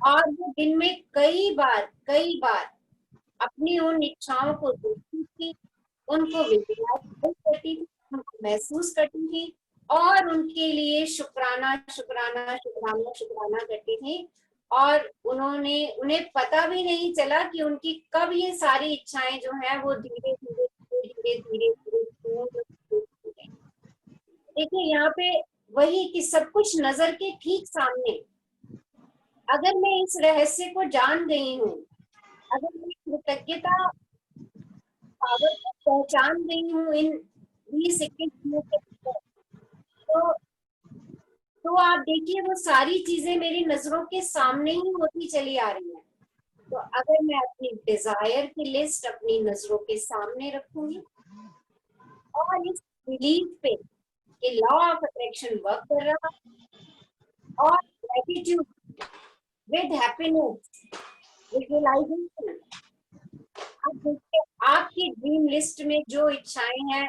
और वो दिन में कई बार अपनी उन इच्छाओं को देखती थी, उनको विजुअलाइज करती थी, उनको महसूस करती थी और उनके लिए शुक्राना शुक्राना शुक्राना शुक्राना करती थी। और उन्हें पता भी नहीं चला कि उनकी कब ये सारी इच्छाएं जो है वो धीरे धीरे धीरे धीरे धीरे देखिए यहाँ पे वही कि सब कुछ नजर के ठीक सामने। अगर मैं इस रहस्य को जान गई हूँ, अगर मैं कृतज्ञता पावर को पहचान गई हूँ इन 20-21 दिनों के अंदर, तो आप देखिए वो सारी चीजें मेरी नजरों के सामने ही होती चली आ रही हैं। तो अगर मैं अपनी डिजायर की लिस्ट अपनी नजरों के सामने रखूंगी और इस बिलीफ पे कि लॉ ऑफ अट्रैक्शन वर्क कर रहा है और ग्रेटिट्यूड विद हैप्पीनेस विजुअलाइजेशन, आप देखिए आपकी ड्रीम लिस्ट में जो इच्छाएं हैं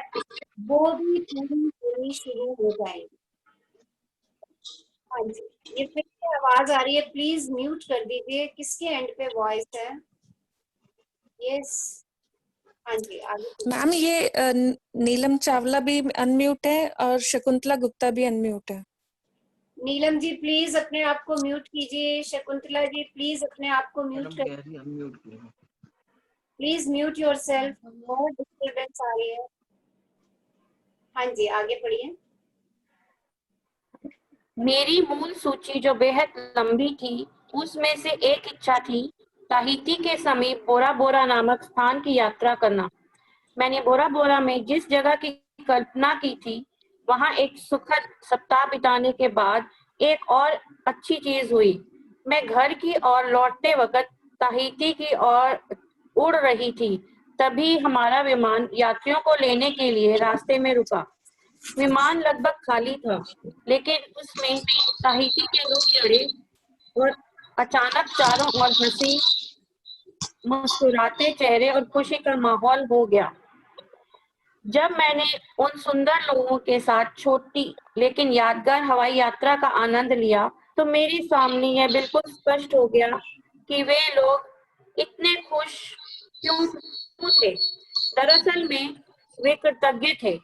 वो भी पूरी होनी शुरू हो जाएंगी। हाँ जी, ये फिर से आवाज आ रही है, प्लीज म्यूट कर दीजिए। किसके एंड पे वॉइस है? यस, हाँ जी आगे। मैम ये नीलम चावला भी अनम्यूट है और शकुंतला गुप्ता भी अनम्यूट है। नीलम जी प्लीज अपने आप को म्यूट कीजिए। शकुंतला जी प्लीज अपने आप को म्यूट कर, प्लीज म्यूट योरसेल्फ, बहुत डिस्टर्बेंस आ रही है। हाँ जी आगे पढ़िए। मेरी मूल सूची जो बेहद लंबी थी, उसमें से एक इच्छा थी ताहिती के समीप बोरा बोरा नामक स्थान की यात्रा करना। मैंने बोरा बोरा में जिस जगह की कल्पना की थी, वहां एक सुखद सप्ताह बिताने के बाद एक और अच्छी चीज हुई। मैं घर की ओर लौटते वक्त ताहिती की ओर उड़ रही थी, तभी हमारा विमान यात्रियों को लेने के लिए रास्ते में रुका। विमान लगभग खाली था, लेकिन उसमें ताहिती के लोग चढ़े और अचानक चारों ओर हंसी मुस्कुराते चेहरे और खुशी का माहौल हो गया। जब मैंने उन सुंदर लोगों के साथ छोटी लेकिन यादगार हवाई यात्रा का आनंद लिया, तो मेरे सामने यह बिल्कुल स्पष्ट हो गया कि वे लोग इतने खुश क्यों थे। दरअसल में वे कृतज्ञ थे।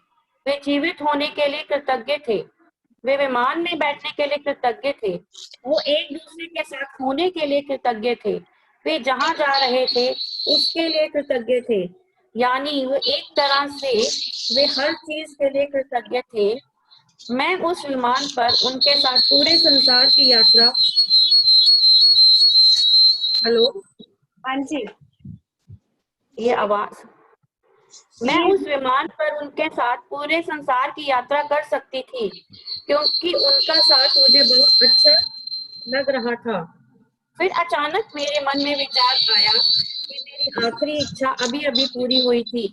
वे जीवित होने के लिए कृतज्ञ थे। वे विमान में बैठने के लिए कृतज्ञ थे। वो एक दूसरे के साथ होने के लिए कृतज्ञ थे। वे जहां जा रहे थे उसके लिए कृतज्ञ थे। यानी वो एक तरह से वे हर चीज के लिए कृतज्ञ थे। मैं उस विमान पर उनके साथ पूरे संसार की यात्रा। हेलो, हाँ जी, ये आवाज। मैं उस विमान पर उनके साथ पूरे संसार की यात्रा कर सकती थी, क्योंकि उनका साथ मुझे बहुत अच्छा लग रहा था। फिर अचानक मेरे मन में विचार आया कि मेरी आखिरी इच्छा अभी अभी पूरी हुई थी।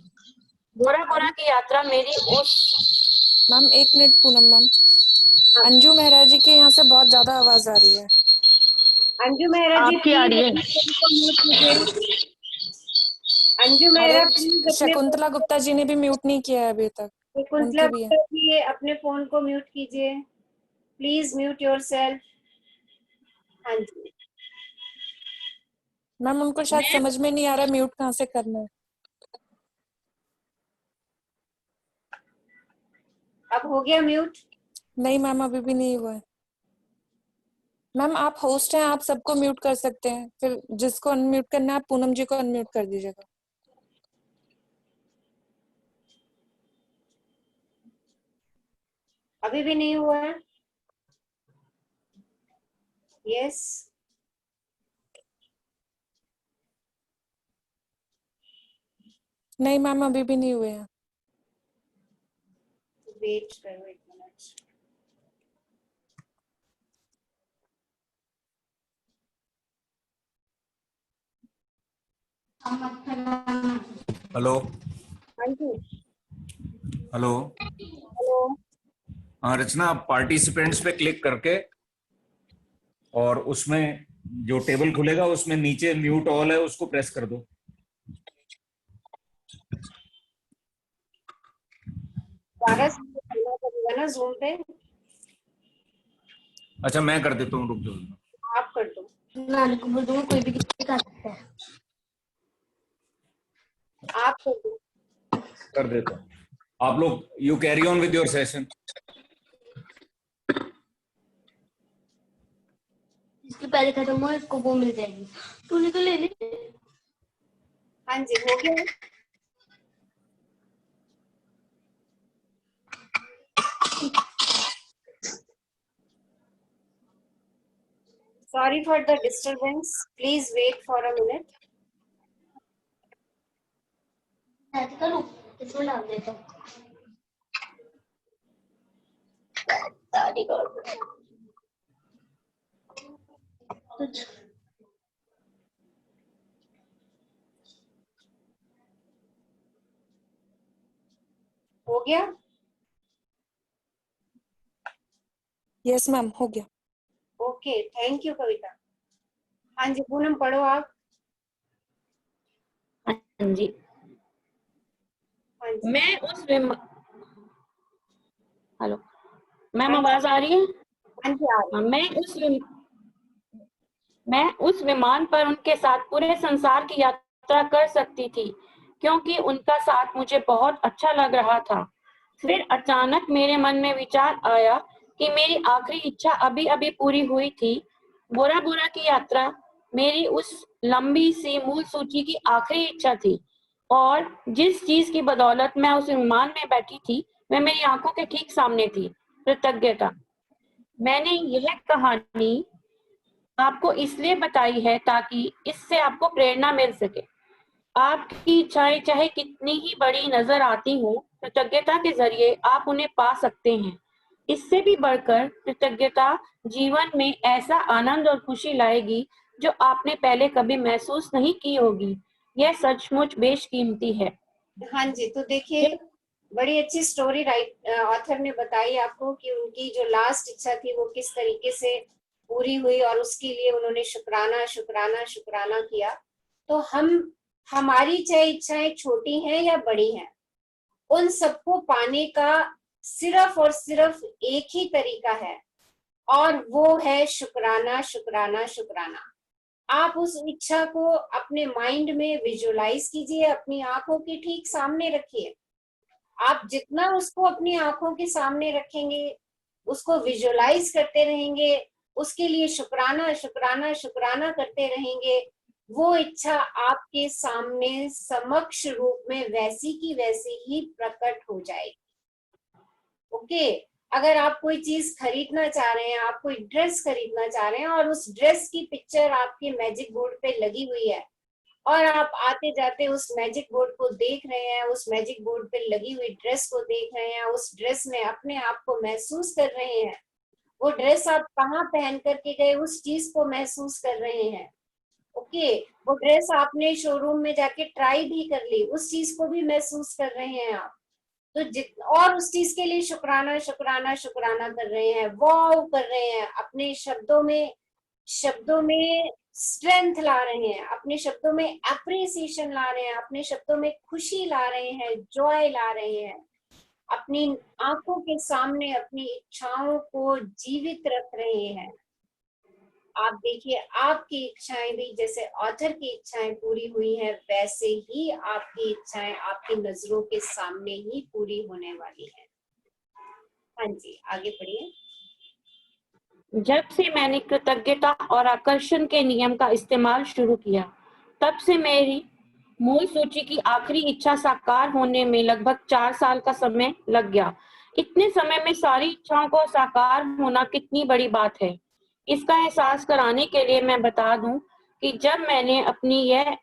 बोरा बोरा की यात्रा मेरी उस। मैम एक मिनट पूनम मैम, अंजू मेहरा जी के यहाँ से बहुत ज्यादा आवाज आ रही है। अंजू मेहरा जी आपकी आ रही है। प्लीज अपने फोन को म्यूट कीजिए। अंजू मेहरा प्लीज अरे अपने शकुंतला गुप्ता जी ने भी म्यूट नहीं किया है अभी तक, शकुंतला उनकी भी है। गुप्ता जी अपने फोन को म्यूट कीजिए, प्लीज म्यूट योरसेल्फ। हाँ जी, मैम उनको शायद समझ में नहीं आ रहा म्यूट कहाँ से करना है। अब हो गया म्यूट? नहीं मैम अभी भी नहीं हुआ है। मैम आप होस्ट हैं, आप सबको म्यूट कर सकते हैं, फिर जिसको अनम्यूट करना है आप पूनम जी को अनम्यूट कर दीजिएगा। अभी भी नहीं हुआ है? यस, नहीं मैम अभी भी नहीं हुए हैं। वेट करो एक मिनट। हेलो हाँ जी, हेलो। हेलो। हाँ रचना, पार्टिसिपेंट्स पे क्लिक करके और उसमें जो टेबल खुलेगा उसमें नीचे म्यूट ऑल है, उसको प्रेस कर दो। दोबारा से करना पड़ेगा ना जूम पे? अच्छा मैं कर देता हूँ, रुक जाओ। आप कर दो। नानी को बोल दूंगा, कोई भी गिफ्ट कर सकता है। आप कर दो। कर देता हूँ। आप लोग you carry on with your session. इसके पहले खत्म हो इसको वो मिल जाएगी, तूने तो ले ली। हाँ जी, हो गया। Sorry for the disturbance. Please wait for a minute. ऐसे करूँ, इसमें डाल देता हूँ। दादी को हो गया? यस मैम, हो गया। ओके, थैंक यू कविता। हाँ जी पूनम, पढ़ो आप। हाँ जी। हाँ जी। मैं उस हेलो मैम, हाँ जी। आवाज आ रही है? हाँ जी, आ रही है। मैं उस विमान पर उनके साथ पूरे संसार की यात्रा कर सकती थी, क्योंकि उनका साथ मुझे बहुत अच्छा लग रहा था। फिर अचानक मेरे मन में विचार आया कि मेरी आखिरी इच्छा अभी अभी पूरी हुई थी। बोरा बोरा की यात्रा मेरी उस लंबी सी मूल सूची की आखिरी इच्छा थी, और जिस चीज की बदौलत मैं उस विमान में बैठी थी वह मेरी आंखों के ठीक सामने थी। कृतज्ञता। मैंने यह कहानी आपको इसलिए बताई है ताकि इससे आपको प्रेरणा मिल सके। आपकी इच्छाएं चाहे कितनी ही बड़ी नजर आती हो, कृतज्ञता के जरिए आप उन्हें पा सकते हैं। इससे भी बढ़कर कृतज्ञता जीवन में ऐसा आनंद और खुशी लाएगी जो आपने पहले कभी महसूस नहीं की होगी। यह सचमुच बेशकीमती है। हाँ जी, तो देखिए बड़ी अच्छी स्टोरी ऑथर ने बताई आपको कि उनकी जो लास्ट इच्छा थी वो किस तरीके से पूरी हुई, और उसके लिए उन्होंने शुक्राना शुक्राना शुक्राना किया। तो हमारी चाहे इच्छाएं छोटी हैं या बड़ी हैं, उन सबको पाने का सिर्फ और सिर्फ एक ही तरीका है, और वो है शुक्राना शुक्राना शुक्राना। आप उस इच्छा को अपने माइंड में विजुअलाइज कीजिए, अपनी आंखों के ठीक सामने रखिए। आप जितना उसको अपनी आंखों के सामने रखेंगे, उसको विजुअलाइज करते रहेंगे, उसके लिए शुक्राना शुक्राना शुक्राना करते रहेंगे, वो इच्छा आपके सामने समक्ष रूप में वैसी की वैसी ही प्रकट हो जाएगी। ओके, अगर आप कोई चीज खरीदना चाह रहे हैं, आप कोई ड्रेस खरीदना चाह रहे हैं, और उस ड्रेस की पिक्चर आपके मैजिक बोर्ड पे लगी हुई है, और आप आते जाते उस मैजिक बोर्ड को देख रहे हैं, उस मैजिक बोर्ड पे लगी हुई ड्रेस को देख रहे हैं, उस ड्रेस में अपने आप को महसूस कर रहे हैं, वो ड्रेस आप कहाँ पहन करके गए उस चीज को महसूस कर रहे हैं। ओके, वो ड्रेस आपने शोरूम में जाके ट्राई भी कर ली, उस चीज को भी महसूस कर रहे हैं आप। तो और उस चीज के लिए शुक्राना शुक्राना शुक्राना कर रहे हैं, वाव कर रहे हैं, अपने शब्दों में स्ट्रेंथ ला रहे हैं, अपने शब्दों में एप्रिसिएशन ला रहे हैं, अपने शब्दों में खुशी ला रहे हैं, जॉय ला रहे हैं, अपनी आंखों के सामने अपनी इच्छाओं को जीवित रख रहे हैं। आप देखिए, आपकी इच्छाएं भी जैसे ऑथर की इच्छाएं पूरी हुई हैं, वैसे ही आपकी इच्छाएं आपकी नजरों के सामने ही पूरी होने वाली हैं। हाँ जी, आगे पढ़िए। जब से मैंने कृतज्ञता और आकर्षण के नियम का इस्तेमाल शुरू किया, तब से मेरी मूल सूची की आखिरी इच्छा साकार होने में लगभग 4 साल का समय लग गया। इतने समय में सारी इच्छाओं को साकार होना कितनी बड़ी बात है, इसका एहसास कराने के लिए मैं बता दूं कि जब मैंने अपनी यह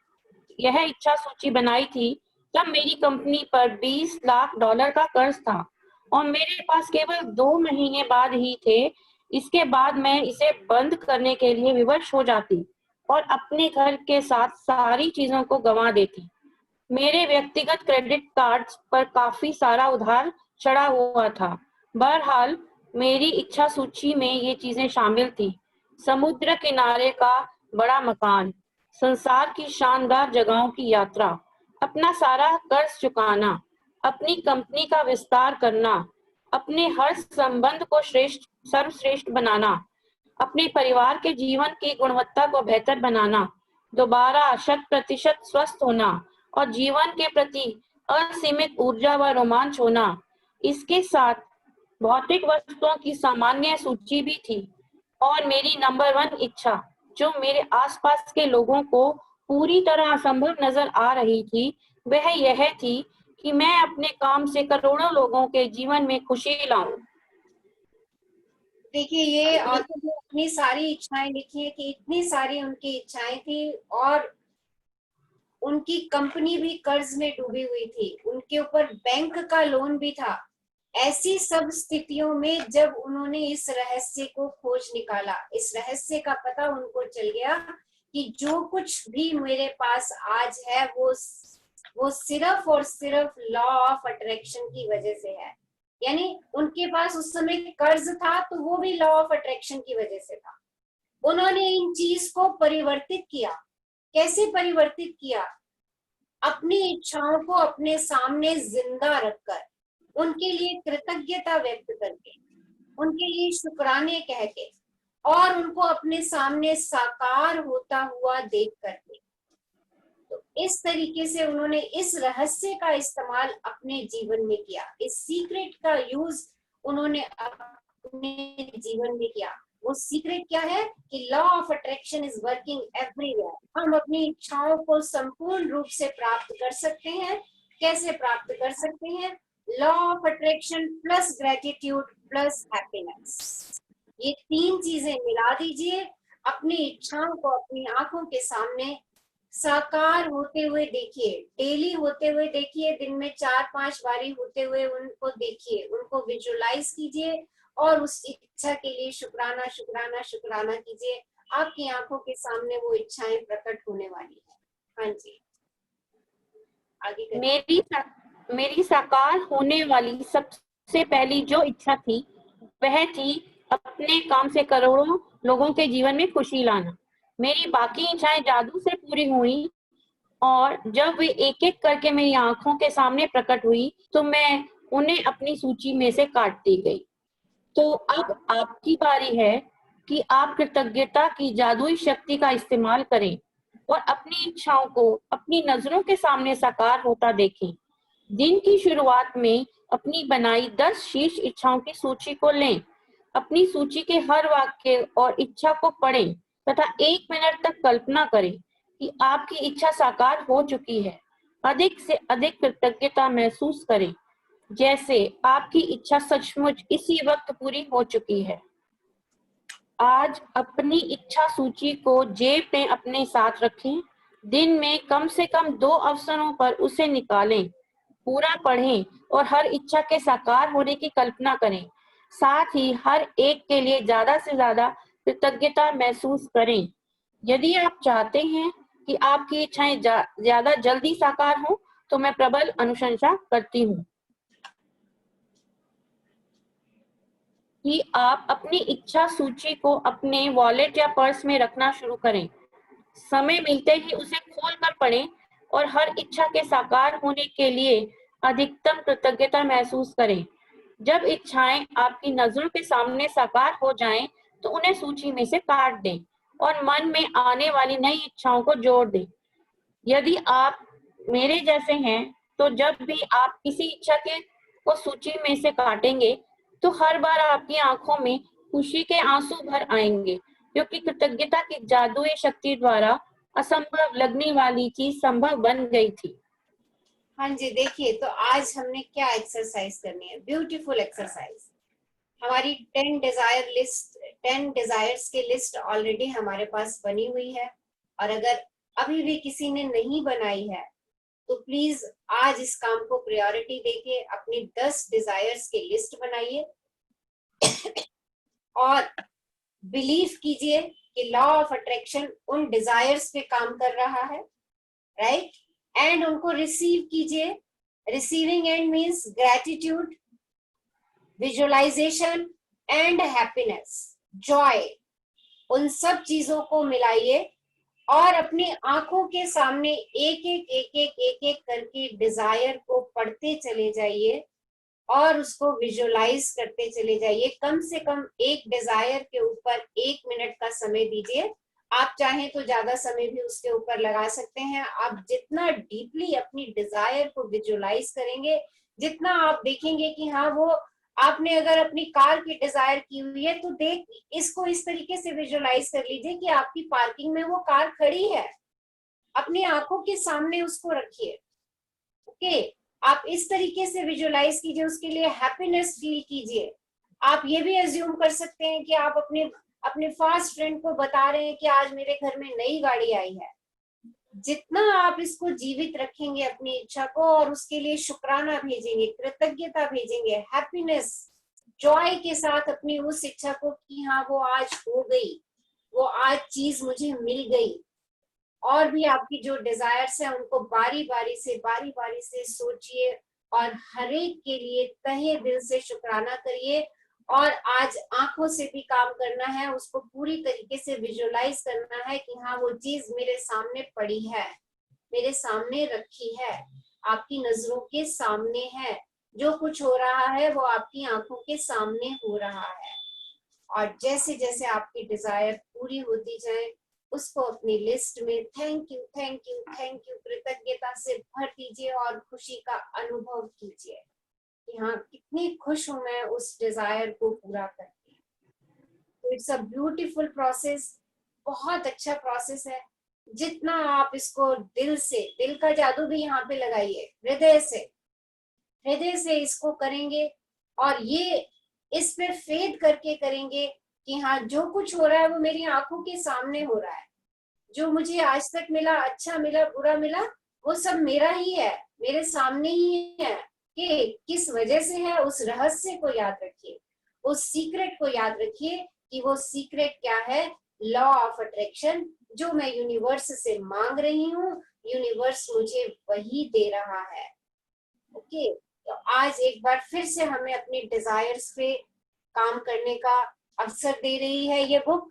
इच्छा सूची बनाई थी, तब मेरी कंपनी पर $20 लाख का कर्ज था, और मेरे पास केवल 2 महीने बाद ही थे। इसके बाद मैं इसे बंद करने के लिए विवश हो जाती और अपने घर के साथ सारी चीजों को गंवा देती। मेरे व्यक्तिगत क्रेडिट कार्ड्स पर काफी सारा उधार चढ़ा हुआ था। बहरहाल मेरी इच्छा सूची में ये चीजें शामिल थी: समुद्र किनारे का बड़ा मकान, संसार की शानदार जगहों की यात्रा, अपना सारा कर्ज चुकाना, अपनी कंपनी का विस्तार करना, अपने हर संबंध को सर्वश्रेष्ठ बनाना, अपने परिवार के जीवन की गुणवत्ता को बेहतर बनाना, दोबारा 100% स्वस्थ होना और जीवन के प्रति असीमित ऊर्जा व रोमांच होना। इसके साथ भौतिक वस्तुओं की सामान्य सूची भी थी और मेरी नंबर 1 इच्छा, जो मेरे आसपास के लोगों को पूरी तरह असंभव नजर आ रही थी, वह यह थी कि मैं अपने काम से करोड़ों लोगं के जीवन में खुशी लाऊं। देखिए, ये ऑथर ने अपनी सारी इच्छाएं लिखी है कि इतनी सारी उनकी इच्छाएं थी और उनकी कंपनी भी कर्ज में डूबी हुई थी, उनके ऊपर बैंक का लोन भी था। ऐसी सब स्थितियों में जब उन्होंने इस रहस्य को खोज निकाला, इस रहस्य का पता उनको चल गया कि जो कुछ भी मेरे पास आज है वो सिर्फ और सिर्फ लॉ ऑफ अट्रैक्शन की वजह से है। यानी उनके पास उस समय कर्ज था तो वो भी लॉ ऑफ अट्रैक्शन की वजह से था। उन्होंने इन चीज को परिवर्तित किया। कैसे परिवर्तित किया? अपनी इच्छाओं को अपने सामने जिंदा रखकर, उनके लिए कृतज्ञता व्यक्त करके, उनके लिए शुक्राने कह के और उनको अपने सामने साकार होता हुआ देख करके। तो इस तरीके से उन्होंने इस रहस्य का इस्तेमाल अपने जीवन में किया। इस सीक्रेट का यूज उन्होंने अपने जीवन में किया। वो सीक्रेट क्या है कि law of attraction is working everywhere. हम अपनी इच्छाओं को संपूर्ण रूप से प्राप्त कर सकते हैं। कैसे प्राप्त कर सकते हैं? Law of attraction plus gratitude plus happiness, ये 3 चीजें मिला दीजिए। अपनी इच्छाओं को अपनी आंखों के सामने साकार होते हुए देखिए, डेली होते हुए देखिए, दिन में 4-5 बारी होते हुए उनको देखिए, उनको विजुअलाइज कीजिए और उस इच्छा के लिए शुक्राना शुक्राना शुक्राना कीजिए। आपकी आंखों के सामने वो इच्छाएं प्रकट होने वाली है। हाँ जी, आगे करिए। मेरी साकार होने वाली सबसे पहली जो इच्छा थी वह थी अपने काम से करोड़ों लोगों के जीवन में खुशी लाना। मेरी बाकी इच्छाएं जादू से पूरी हुई और जब वे एक एक करके मेरी आंखों के सामने प्रकट हुई तो मैं उन्हें अपनी सूची में से काटती गई। तो अब आपकी बारी है कि आप कृतज्ञता की जादुई शक्ति का इस्तेमाल करें और अपनी इच्छाओं को अपनी नजरों के सामने साकार होता देखें। दिन की शुरुआत में अपनी बनाई 10 शीर्ष इच्छाओं की सूची को लें। अपनी सूची के हर वाक्य और इच्छा को पढ़ें तथा 1 मिनट तक कल्पना करें कि आपकी इच्छा साकार हो चुकी है। अधिक से अधिक कृतज्ञता महसूस करें, जैसे आपकी इच्छा सचमुच इसी वक्त पूरी हो चुकी है। आज अपनी इच्छा सूची को जेब में अपने साथ रखें। दिन में कम से कम 2 अवसरों पर उसे निकालें, पूरा पढ़ें और हर इच्छा के साकार होने की कल्पना करें। साथ ही हर एक के लिए ज्यादा से ज्यादा कृतज्ञता महसूस करें। यदि आप चाहते हैं कि आपकी इच्छाएं ज्यादा जल्दी साकार हो तो मैं प्रबल अनुशंसा करती हूँ कि आप अपनी इच्छा सूची को अपने वॉलेट या पर्स में रखना शुरू करें। समय मिलते ही उसे खोलकर पढ़ें और हर इच्छा के साकार होने के लिए अधिकतम कृतज्ञता महसूस करें। जब इच्छाएं आपकी नजरों के सामने साकार हो जाएं, तो उन्हें सूची में से काट दें और मन में आने वाली नई इच्छाओं को जोड़ दें। यदि आप मेरे जैसे हैं तो जब भी आप किसी इच्छा को सूची में से काटेंगे तो हर बार आपकी आंखों में खुशी के आंसू भर आएंगे, क्योंकि कृतज्ञता की जादुई शक्ति द्वारा असंभव लगने वाली चीज संभव बन गई थी। हाँ जी, देखिए, तो आज हमने क्या एक्सरसाइज करनी है? Beautiful exercise. हमारी 10 डिजायर्स की लिस्ट ऑलरेडी हमारे पास बनी हुई है और अगर अभी भी किसी ने नहीं बनाई है तो प्लीज आज इस काम को प्रायोरिटी देके अपनी 10 डिजायर्स की लिस्ट बनाइए और बिलीव कीजिए कि लॉ ऑफ अट्रैक्शन उन डिजायर्स पे काम कर रहा है, राइट? एंड उनको रिसीव कीजिए। Receiving and means gratitude, visualisation and happiness, joy. उन सब चीजों को मिलाइए और अपनी आंखों के सामने एक एक करके डिजायर को पढ़ते चले जाइए और उसको विजुअलाइज करते चले जाइए। कम से कम एक डिजायर के ऊपर 1 मिनट का समय दीजिए। आप चाहें तो ज्यादा समय भी उसके ऊपर लगा सकते हैं। आप जितना डीपली अपनी डिजायर को विजुअलाइज करेंगे, जितना आप देखेंगे कि हाँ वो आपने अगर अपनी कार की डिजायर की हुई है तो देख इसको इस तरीके से विजुअलाइज कर लीजिए कि आपकी पार्किंग में वो कार खड़ी है, अपनी आंखों के सामने उसको रखिए। ओके, आप इस तरीके से विजुअलाइज कीजिए, उसके लिए हैप्पीनेस फील कीजिए। आप ये भी अज्यूम कर सकते हैं कि आप अपने फास्ट फ्रेंड को बता रहे हैं कि आज मेरे घर में नई गाड़ी आई है। जितना आप इसको जीवित रखेंगे अपनी इच्छा को और उसके लिए शुक्राना भेजेंगे, कृतज्ञता भेजेंगे, हैप्पीनेस जॉय के साथ अपनी उस इच्छा को कि हाँ वो आज हो गई, वो आज चीज मुझे मिल गई। और भी आपकी जो डिजायर्स है उनको बारी बारी से सोचिए और हर एक के लिए तहे दिल से शुक्राना करिए। और आज आंखों से भी काम करना है, उसको पूरी तरीके से विजुअलाइज करना है कि हाँ वो चीज मेरे सामने पड़ी है, मेरे सामने रखी है, आपकी नजरों के सामने है। जो कुछ हो रहा है वो आपकी आंखों के सामने हो रहा है। और जैसे जैसे आपकी डिजायर पूरी होती जाए उसको अपनी लिस्ट में थैंक यू कृतज्ञता से भर दीजिए और खुशी का अनुभव कीजिए कि हाँ कितनी खुश हूं मैं उस डिजायर को पूरा करके। तो इट्स अ ब्यूटीफुल प्रोसेस, बहुत अच्छा प्रोसेस है। जितना आप इसको दिल से, दिल का जादू भी यहाँ पे लगाइए, हृदय से इसको करेंगे और ये इस पे फेद करके करेंगे कि हाँ जो कुछ हो रहा है वो मेरी आंखों के सामने हो रहा है। जो मुझे आज तक मिला, अच्छा मिला, बुरा मिला, वो सब मेरा ही है, मेरे सामने ही है। कि किस वजह से है, उस रहस्य को याद रखिए, उस सीक्रेट को याद रखिए कि वो सीक्रेट क्या है, लॉ ऑफ अट्रैक्शन। जो मैं यूनिवर्स से मांग रही हूँ यूनिवर्स मुझे वही दे रहा है। ओके, तो आज एक बार फिर से हमें अपनी डिजायर्स पे काम करने का अवसर दे रही है ये बुक।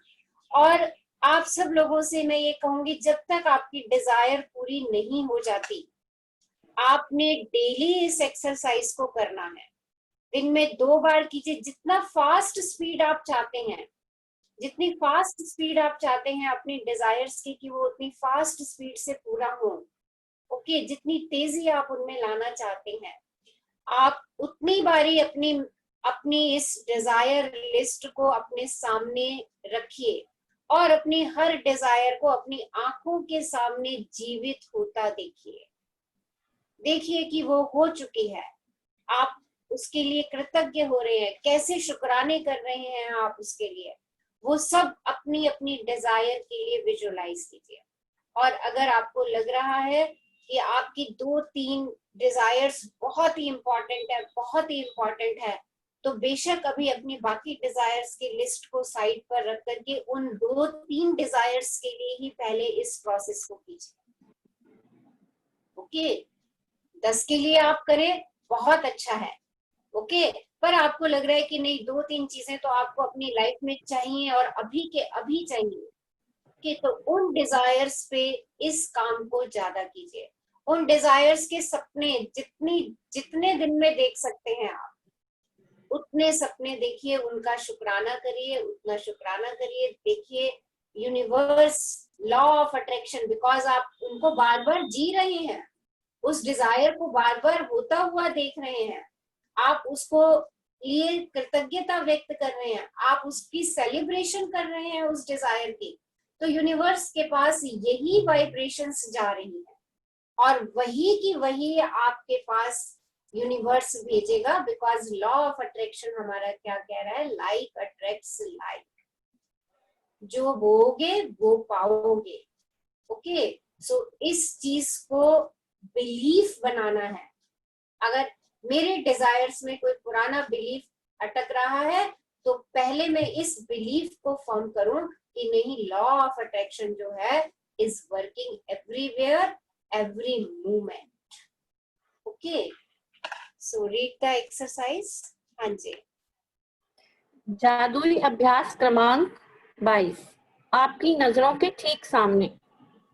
और आप सब लोगों से मैं ये कहूंगी, जब तक आपकी डिजायर पूरी नहीं हो जाती, आपने डेली इस एक्सरसाइज को करना है। दिन में 2 बार कीजिए। जितना फास्ट स्पीड आप चाहते हैं, जितनी फास्ट स्पीड आप चाहते हैं अपनी डिजायर्स की कि वो उतनी फास्ट स्पीड से पूरा हो। ओके, जितनी तेजी आप उनमें लाना चाहते हैं, आप उतनी बारी अपनी इस डिजायर लिस्ट को अपने सामने रखिए और अपनी हर डिजायर को अपनी आंखों के सामने जीवित होता देखिए कि वो हो चुकी है। आप उसके लिए कृतज्ञ हो रहे हैं, कैसे शुक्राने कर रहे हैं आप उसके लिए, वो सब अपनी अपनी डिजायर के लिए विजुअलाइज कीजिए। और अगर आपको लग रहा है कि आपकी 2-3 डिजायर्स बहुत ही इम्पोर्टेंट है, तो बेशक अभी अपनी बाकी डिजायर्स की लिस्ट को साइड पर रख करके उन 2-3 डिजायर्स के लिए ही पहले इस प्रोसेस को कीजिए। ओके, 10 के लिए आप करें, बहुत अच्छा है। ओके, पर आपको लग रहा है कि नहीं 2-3 चीजें तो आपको अपनी लाइफ में चाहिए और अभी के अभी चाहिए, कि तो उन डिजायर्स पे इस काम को ज्यादा कीजिए। उन डिजायर्स के सपने जितने दिन में देख सकते हैं आप, उतने सपने देखिए, उनका शुक्राना करिए, उतना शुक्राना करिए। देखिए universe, law of attraction, because आप उनको बार बार जी रहे हैं, उस डिजायर को बार बार होता हुआ देख रहे हैं, आप उसको लिए कृतज्ञता व्यक्त कर रहे हैं, आप उसकी सेलिब्रेशन कर रहे हैं उस डिजायर की, तो यूनिवर्स के पास यही वाइब्रेशंस जा रही है और वही की वही आपके पास यूनिवर्स भेजेगा। बिकॉज लॉ ऑफ अट्रैक्शन हमारा क्या कह रहा है, लाइक अट्रैक्ट्स लाइक, जो बोओगे वो पाओगे। ओके, सो इस चीज को बिलीफ बनाना है। अगर मेरे डिजायर्स में कोई पुराना बिलीफ अटक रहा है तो पहले मैं इस बिलीफ को फॉर्म करूं कि नहीं, लॉ ऑफ अट्रैक्शन जो है is working everywhere, every movement. Okay, so read the exercise. हाँ जी, जादुई अभ्यास क्रमांक 22, आपकी नजरों के ठीक सामने।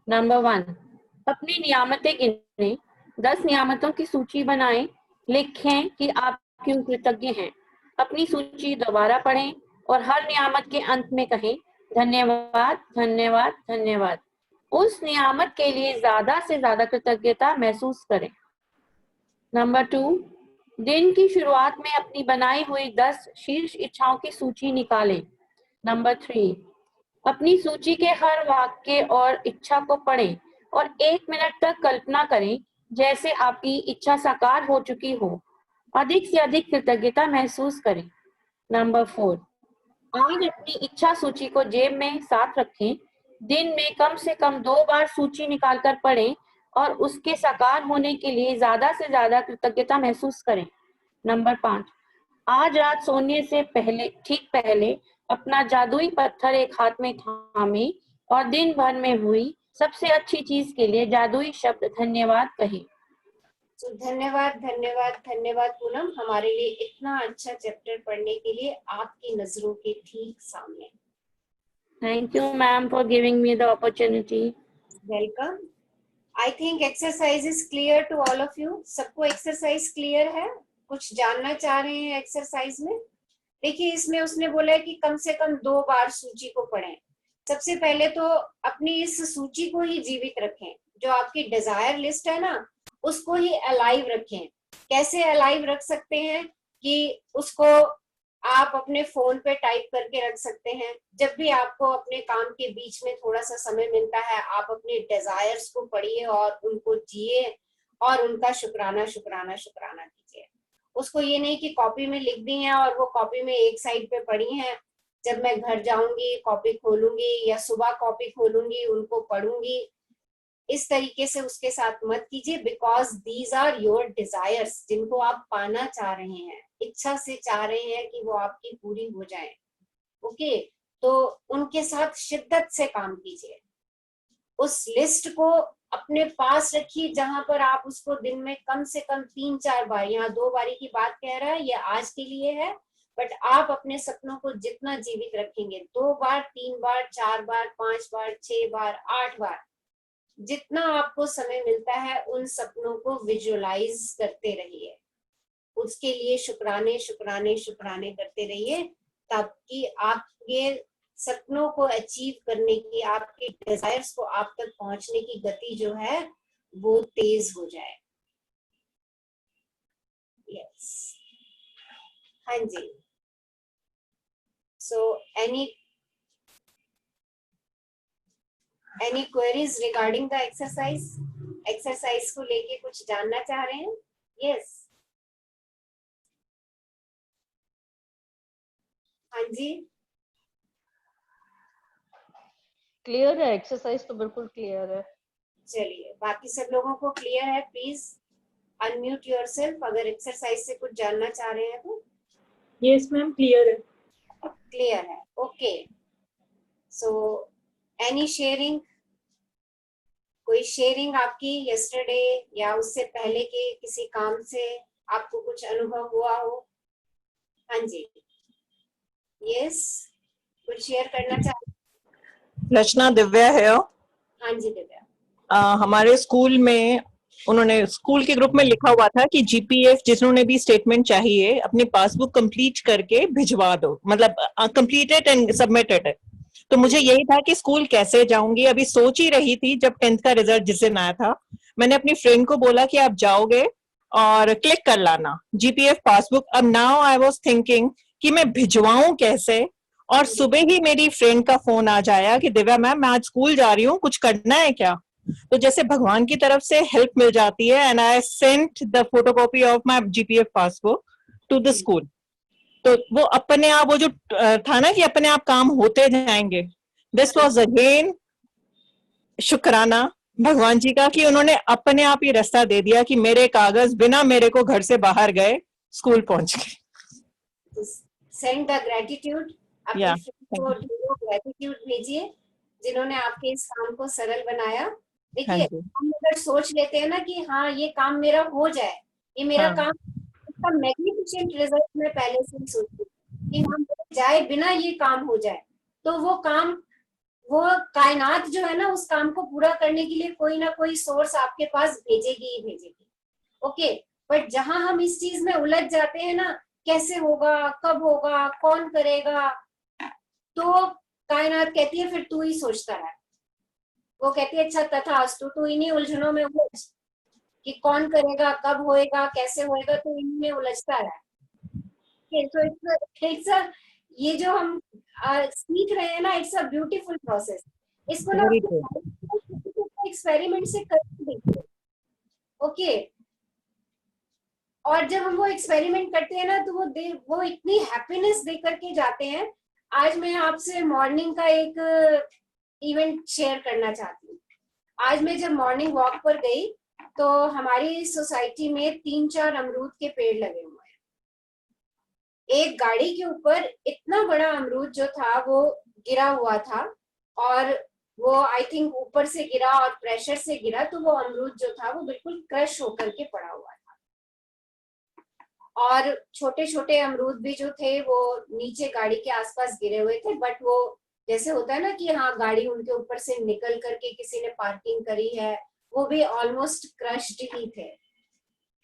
नंबर 1, अपनी नियामतें गिने, 10 नियामतों की सूची बनाएं। लिखें कि आप क्यों कृतज्ञ हैं। अपनी सूची दोबारा पढ़ें और हर नियामत के अंत में कहें धन्यवाद, धन्यवाद, धन्यवाद। उस नियामत के लिए ज्यादा से ज्यादा कृतज्ञता महसूस करें। नंबर 2, दिन की शुरुआत में अपनी बनाई हुई 10 शीर्ष इच्छाओं की सूची निकालें। नंबर 3, अपनी सूची के हर वाक्य और इच्छा को पढ़ें और 1 मिनट तक कल्पना करें जैसे आपकी इच्छा साकार हो चुकी हो। अधिक से अधिक कृतज्ञता महसूस करें। नंबर 4, आज अपनी इच्छा सूची को जेब में साथ रखें। दिन में कम से कम 2 बार सूची निकालकर पढ़ें और उसके साकार होने के लिए ज्यादा से ज्यादा कृतज्ञता महसूस करें। नंबर 5, आज रात सोने से ठीक पहले अपना जादुई पत्थर एक हाथ में थामे और दिन भर में हुई सबसे अच्छी चीज के लिए जादुई शब्द धन्यवाद कहें। तो धन्यवाद, धन्यवाद, धन्यवाद पूनम, हमारे लिए इतना अच्छा चैप्टर पढ़ने के लिए आपकी नजरों के ठीक सामने। Thank you, ma'am, for giving me the opportunity. Welcome. I think exercise is clear to all of you. सबको एक्सरसाइज क्लियर है? कुछ जानना चाह रहे हैं एक्सरसाइज में? देखिए, इसमें उसने बोला है कि कम से कम 2 बार सूची को पढ़ें। सबसे पहले तो अपनी इस सूची को ही जीवित रखें। जो आपकी डिजायर लिस्ट है ना, उसको ही अलाइव रखें। कैसे अलाइव रख सकते हैं कि उसको आप अपने फोन पे टाइप करके रख सकते हैं। जब भी आपको अपने काम के बीच में थोड़ा सा समय मिलता है, आप अपने डिजायर्स को पढ़िए और उनको जिए और उनका शुक्राना शुक्राना शुक्राना कीजिए। उसको ये नहीं कि कॉपी में लिख दी हैं और वो कॉपी में एक साइड पे पढ़ी हैं, जब मैं घर जाऊंगी कॉपी खोलूंगी या सुबह कॉपी खोलूंगी उनको पढ़ूंगी, इस तरीके से उसके साथ मत कीजिए। Because these are your desires, जिनको आप पाना चाह रहे हैं, इच्छा से चाह रहे हैं कि वो आपकी पूरी हो जाए। ओके, तो उनके साथ शिद्दत से काम कीजिए। उस लिस्ट को अपने पास रखिए, जहां पर आप उसको दिन में कम से कम 3-4 बार, यहाँ 2 बारी की बात कह रहा है, ये आज के लिए है, बट आप अपने सपनों को जितना जीवित रखेंगे, 2 बार, 3 बार, 4 बार, 5 बार, 6 बार, 8 बार, जितना आपको समय मिलता है उन सपनों को विजुअलाइज करते रहिए। उसके लिए शुक्राने शुक्राने शुक्राने करते रहिए, ताकि आपके सपनों को अचीव करने की, आपके डिजायर्स को आप तक पहुंचने की गति जो है वो तेज हो जाए। यस, हाँ जी। सो any queries regarding the exercise? Exercise को लेके कुछ जानना चाह रहे हैं? यस, हाँ जी, क्लियर है, एक्सरसाइज तो बिल्कुल क्लियर है। चलिए, बाकी सब लोगों को क्लियर है? प्लीज अनम्यूट योरसेल्फ अगर एक्सरसाइज से कुछ जानना चाह रहे हैं तो। यस मैम, क्लियर है। क्लियर है, ओके। सो एनी शेयरिंग, कोई शेयरिंग आपकी यस्टरडे या उससे पहले के किसी काम से आपको कुछ अनुभव हुआ हो? हाँ जी, यस, कुछ शेयर करना चाहते? रचना, दिव्या है। हाँ जी दिव्या। हमारे स्कूल में उन्होंने स्कूल के ग्रुप में लिखा हुआ था कि जीपीएफ जिन्होंने भी स्टेटमेंट चाहिए अपनी पासबुक कंप्लीट करके भिजवा दो, मतलब कंप्लीटेड एंड सबमिटेड। तो मुझे यही था कि स्कूल कैसे जाऊंगी। अभी सोच ही रही थी, जब 10th का रिजल्ट जिस दिन आया था, मैंने अपनी फ्रेंड को बोला कि आप जाओगे और क्लिक कर लाना जीपीएफ पासबुक। अब नाउ आई वाज थिंकिंग कि मैं भिजवाऊं कैसे, और सुबह ही मेरी फ्रेंड का फोन आ जाया कि दिव्या मैम मैं आज स्कूल जा रही हूँ, कुछ करना है क्या? तो जैसे भगवान की तरफ से हेल्प मिल जाती है, and I sent the photocopy of my GPF passbook to the school. तो वो अपने आप, वो जो था ना कि अपने आप काम होते जाएंगे, दिस वाज अगेन शुक्राना भगवान जी का कि उन्होंने अपने आप ही रास्ता दे दिया कि मेरे कागज बिना मेरे को घर से बाहर गए स्कूल पहुंच गए। सेंड द ग्रेटिट्यूड, अपनी फ्रेंड को ग्रेटिट्यूड भेजिए जिन्होंने आपके इस काम को सरल बनाया। देखिए, हम अगर सोच लेते हैं ना कि हाँ ये काम मेरा हो जाए, ये मेरा काम, इसका मैग्निफिसेंट रिजल्ट मैं पहले से ही सोचती हूँ कि हम जाए बिना ये काम हो जाए, तो वो काम, वो कायनात जो है ना, उस काम को पूरा करने के लिए कोई ना कोई सोर्स आपके पास भेजेगी ही भेजेगी। ओके, बट जहां हम इस चीज में उलझ जाते हैं ना, कैसे होगा, कब होगा, कौन करेगा, तो कायनात कहती है फिर तू ही सोचता रह। वो कहती है अच्छा तथास्तु, तू इन्हीं उलझनों में उलझ कि कौन करेगा, कब होएगा, कैसे होएगा, तू इन्हीं में उलझता रह। इट्स अ, ये जो हम सीख रहे हैं ना, इट्स अ ब्यूटीफुल प्रोसेस। इसको ना एक्सपेरिमेंट से करके देखिए, ओके। और जब हम वो एक्सपेरिमेंट करते हैं ना, तो वो इतनी हैप्पीनेस दे करके जाते हैं। आज मैं आपसे मॉर्निंग का एक इवेंट शेयर करना चाहती हूँ। आज मैं जब मॉर्निंग वॉक पर गई तो हमारी सोसाइटी में 3-4 अमरूद के पेड़ लगे हुए हैं। एक गाड़ी के ऊपर इतना बड़ा अमरूद जो था वो गिरा हुआ था, और वो आई थिंक ऊपर से गिरा और प्रेशर से गिरा, तो वो अमरूद जो था वो बिल्कुल क्रश होकर के पड़ा हुआ था। और छोटे छोटे अमरूद भी जो थे वो नीचे गाड़ी के आसपास गिरे हुए थे, बट वो जैसे होता है ना कि हाँ गाड़ी उनके ऊपर से निकल करके किसी ने पार्किंग करी है, वो भी ऑलमोस्ट क्रश्ड ही थे।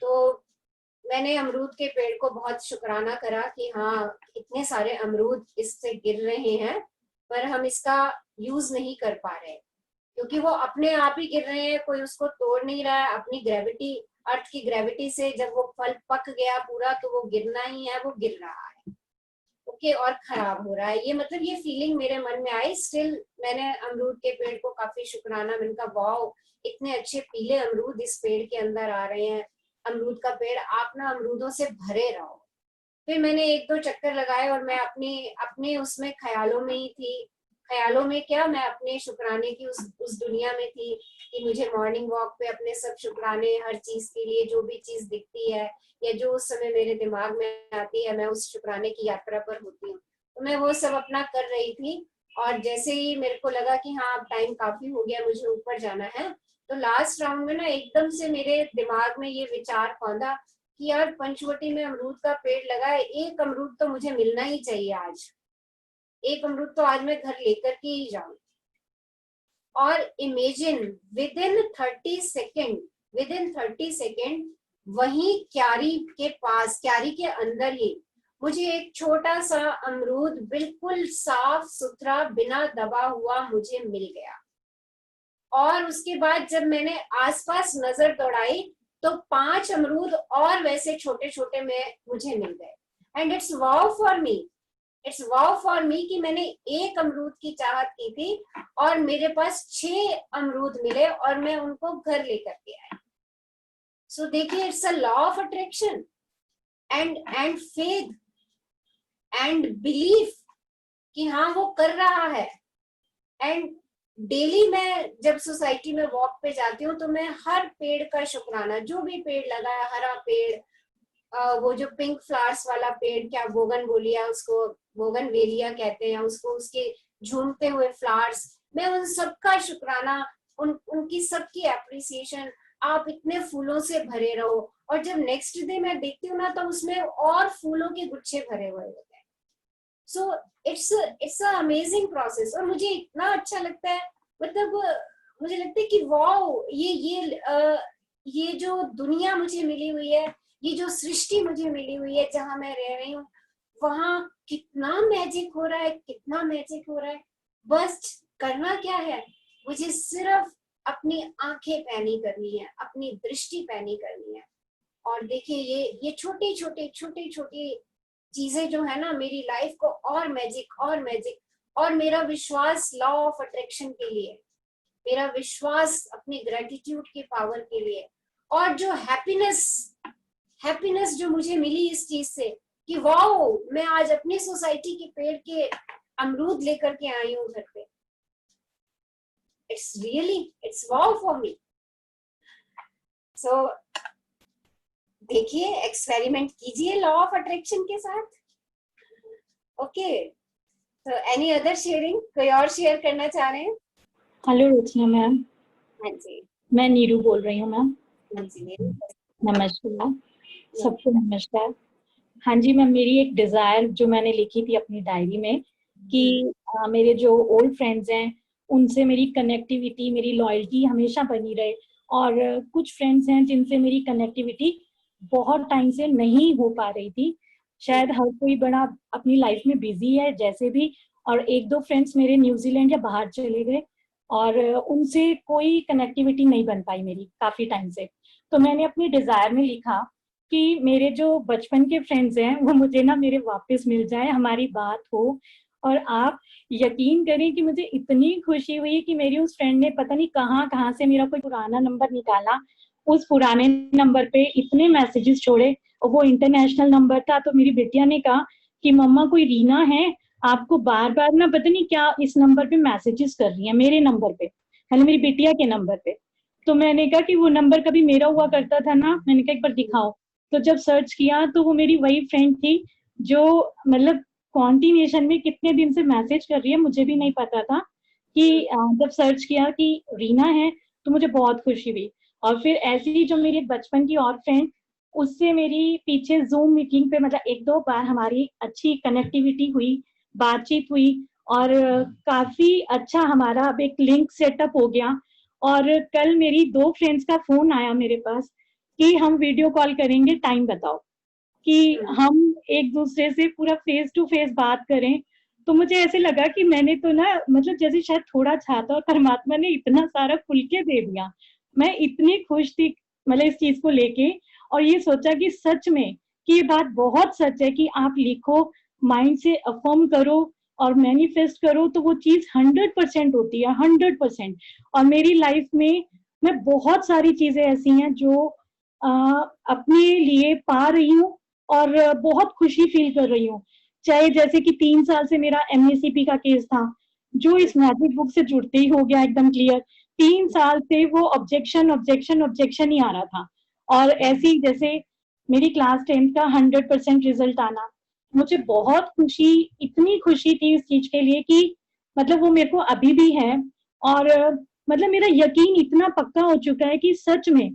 तो मैंने अमरूद के पेड़ को बहुत शुक्राना करा कि हाँ इतने सारे अमरूद इससे गिर रहे हैं, पर हम इसका यूज नहीं कर पा रहे, क्योंकि वो अपने आप ही गिर रहे हैं, कोई उसको तोड़ नहीं रहा है। अपनी ग्रेविटी, अर्थ की ग्रेविटी से जब वो फल पक गया पूरा, तो वो गिरना ही है, वो गिर रहा है, ओके, और खराब हो रहा है। ये मतलब ये फीलिंग मेरे मन में आई। स्टिल मैंने अमरूद के पेड़ को काफी शुक्राना, मैंने कहा वाओ इतने अच्छे पीले अमरूद इस पेड़ के अंदर आ रहे हैं। अमरूद का पेड़, आप ना अमरूदों से भरे रहो। फिर मैंने 1-2 चक्कर लगाए और मैं अपने उसमें ख्यालों में ही थी। ख्यालों में क्या, मैं अपने शुक्राने की उस दुनिया में थी कि मुझे मॉर्निंग वॉक पे अपने सब शुक्राने हर चीज के लिए, जो भी चीज दिखती है या जो उस समय मेरे दिमाग में आती है, मैं उस शुक्राने की यात्रा पर होती हूँ। तो मैं वो सब अपना कर रही थी, और जैसे ही मेरे को लगा कि हाँ अब टाइम काफी हो गया, मुझे ऊपर जाना है, तो लास्ट राउंड में ना एकदम से मेरे दिमाग में ये विचार पौधा कि यार पंचवटी में अमरूद का पेड़ लगा है, एक अमरूद तो मुझे मिलना ही चाहिए आज, एक अमरूद तो आज मैं घर लेकर के ही जाऊं। और इमेजिन विदिन 30 सेकेंड वही क्यारी के पास, क्यारी के अंदर ही मुझे एक छोटा सा अमरूद बिल्कुल साफ सुथरा बिना दबा हुआ मुझे मिल गया। और उसके बाद जब मैंने आसपास नजर दौड़ाई तो 5 अमरूद और वैसे छोटे छोटे में मुझे मिल गए। And it's wow for me, it's wow for मी कि मैंने एक अमरूद की चाहत की थी और मेरे पास 6 अमरूद मिले और मैं उनको घर लेकर के आई। सो देखिए, it's a law of attraction and faith and belief कि हाँ वो कर रहा है। एंड डेली मैं जब सोसाइटी में वॉक पे जाती हूँ तो मैं हर पेड़ का शुक्राना, जो भी पेड़ लगा है, हरा पेड़, वो जो पिंक फ्लावर्स वाला पेड़, क्या बोगनवेलिया, उसको बोगनवेलिया कहते हैं उसको, उसके झूमते हुए फ्लावर्स, मैं उन सबका शुक्राना, उनकी सबकी एप्रिसिएशन। आप इतने फूलों से भरे रहो, और जब नेक्स्ट डे मैं देखती हूँ ना तो उसमें और फूलों के गुच्छे भरे हुए होते हैं। So it's a amazing process, और मुझे इतना अच्छा लगता है, मतलब मुझे लगता है कि वाओ ये जो दुनिया मुझे मिली हुई है, ये जो सृष्टि मुझे मिली हुई है जहां मैं रह रही हूँ, वहां कितना मैजिक हो रहा है, कितना मैजिक हो रहा है। बस करना क्या है, मुझे सिर्फ अपनी आंखें पैनी करनी है, अपनी दृष्टि पैनी करनी है। और देखिए ये छोटी छोटी चीजें जो है ना, मेरी लाइफ को और मैजिक और मेरा विश्वास लॉ ऑफ अट्रैक्शन के लिए, मेरा विश्वास अपनी ग्रेटिट्यूड की पावर के लिए, और जो हैप्पीनेस जो मुझे मिली इस चीज से कि वाओ मैं आज अपनी सोसाइटी के पेड़ के अमरूद लेकर के आई हूँ घर पे। It's wow for me. So देखिए, एक्सपेरिमेंट कीजिए लॉ ऑफ अट्रैक्शन के साथ। ओके, तो एनी अदर शेयरिंग, कोई और शेयर करना चाह रहे हैं? हेलो रचना मैम। हाँ जी, मैं नीरू बोल रही हूँ मैम। हाँ जी नीरू, नमस्कार सबको, नमस्कार। हाँ जी मैम, मेरी एक डिजायर जो मैंने लिखी थी अपनी डायरी में कि मेरे जो ओल्ड फ्रेंड्स हैं उनसे मेरी कनेक्टिविटी, मेरी लॉयल्टी हमेशा बनी रहे, और कुछ फ्रेंड्स हैं जिनसे मेरी कनेक्टिविटी बहुत टाइम से नहीं हो पा रही थी। शायद हर कोई बड़ा अपनी लाइफ में बिजी है जैसे भी, और एक दो फ्रेंड्स मेरे न्यूजीलैंड या बाहर चले गए और उनसे कोई कनेक्टिविटी नहीं बन पाई मेरी काफी टाइम से। तो मैंने अपनी डिजायर में लिखा कि मेरे जो बचपन के फ्रेंड्स हैं वो मुझे ना मेरे वापस मिल जाए, हमारी बात हो। और आप यकीन करें कि मुझे इतनी खुशी हुई कि मेरी उस फ्रेंड ने पता नहीं कहाँ से मेरा कोई पुराना नंबर निकाला, उस पुराने नंबर पे इतने मैसेजेस छोड़े, और वो इंटरनेशनल नंबर था। तो मेरी बिटिया ने कहा कि मम्मा कोई रीना है, आपको बार बार ना पता नहीं क्या इस नंबर पे मैसेजेस कर रही है, मेरे नंबर पे, यानी मेरी बिटिया के नंबर पे। तो मैंने कहा कि वो नंबर कभी मेरा हुआ करता था ना, मैंने कहा एक बार दिखाओ। तो जब सर्च किया तो वो मेरी वही फ्रेंड थी जो मतलब कॉन्टिन्यूशन में कितने दिन से मैसेज कर रही है, मुझे भी नहीं पता था। कि जब सर्च किया कि रीना है तो मुझे बहुत खुशी हुई। और फिर ऐसी ही जो मेरी बचपन की और फ्रेंड, उससे मेरी पीछे जूम मीटिंग पे मतलब एक दो बार हमारी अच्छी कनेक्टिविटी हुई, बातचीत हुई, और काफी अच्छा हमारा अब एक लिंक सेटअप हो गया। और कल मेरी दो फ्रेंड्स का फोन आया मेरे पास कि हम वीडियो कॉल करेंगे, टाइम बताओ, कि हम एक दूसरे से पूरा फेस टू फेस बात करें। तो मुझे ऐसे लगा कि मैंने तो ना मतलब जैसे शायद थोड़ा चाहता और परमात्मा ने इतना सारा खुल के दे दिया। मैं इतनी खुश थी मतलब इस चीज को लेके, और ये सोचा कि सच में कि ये बात बहुत सच है कि आप लिखो, माइंड से अफर्म करो और मैनिफेस्ट करो तो वो चीज 100% होती है, 100%। और मेरी लाइफ में मैं बहुत सारी चीजें ऐसी हैं जो अपने लिए पा रही हूँ और बहुत खुशी फील कर रही हूँ। चाहे जैसे कि 3 साल से मेरा MACP का केस था जो इस मैजिक बुक से जुड़ते ही हो गया एकदम क्लियर। 3 साल से वो ऑब्जेक्शन ही आ रहा था। और ऐसी जैसे मेरी क्लास 10th का 100% रिजल्ट आना, मुझे बहुत खुशी, इतनी खुशी थी इस चीज के लिए कि मतलब वो मेरे को अभी भी है। और मतलब मेरा यकीन इतना पक्का हो चुका है कि सच में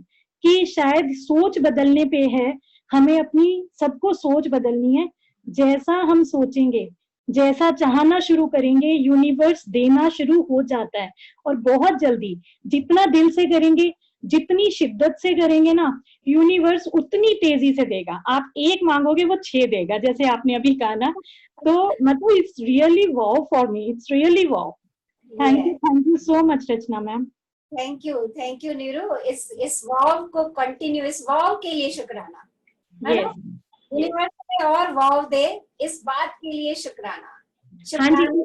कि शायद सोच बदलने पे है, हमें अपनी सबको सोच बदलनी है। जैसा हम सोचेंगे, जैसा चाहना शुरू करेंगे, यूनिवर्स देना शुरू हो जाता है। और बहुत जल्दी जितना दिल से करेंगे, जितनी शिद्दत से करेंगे ना, यूनिवर्स उतनी तेजी से देगा। आप एक मांगोगे वो 6 देगा, जैसे आपने अभी कहा ना। तो मतलब it's really wow for me, it's really wow. Thank you so much Rachna ma'am. Thank you Neeru. इस वाव को कंटिन्यू, इस वाव के लिए शुक्राना, है ना? यूनिवर्स में और वाव दे, इस बात के लिए शुक्राना। हाँ जी,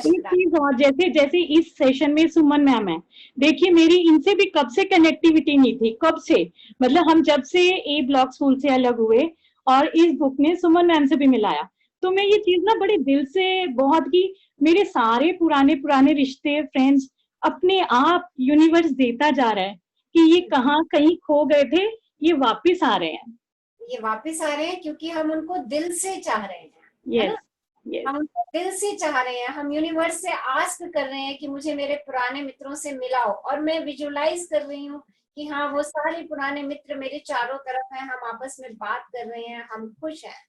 एक चीज और, जैसे जैसे इस सेशन में सुमन मैम है, देखिए मेरी इनसे भी कब से कनेक्टिविटी नहीं थी, कब से, मतलब हम जब से ए ब्लॉक स्कूल से अलग हुए और इस बुक ने सुमन मैम से भी मिलाया, तो मैं ये चीज ना बड़े दिल से बहुत की, मेरे सारे पुराने रिश्ते, फ्रेंड्स अपने आप यूनिवर्स देता जा रहा है कि ये कहाँ कहीं खो गए थे, ये वापिस आ रहे हैं। ये वापस आ रहे हैं क्योंकि हम उनको दिल से चाह रहे हैं, है ना? हम उनको दिल से चाह रहे हैं, हम यूनिवर्स से आस्क कर रहे हैं कि मुझे मेरे पुराने मित्रों से मिलाओ। और मैं विजुअलाइज कर रही हूँ कि हाँ, वो सारे पुराने मित्र मेरे चारों तरफ हैं, हम आपस में बात कर रहे हैं, हम खुश हैं।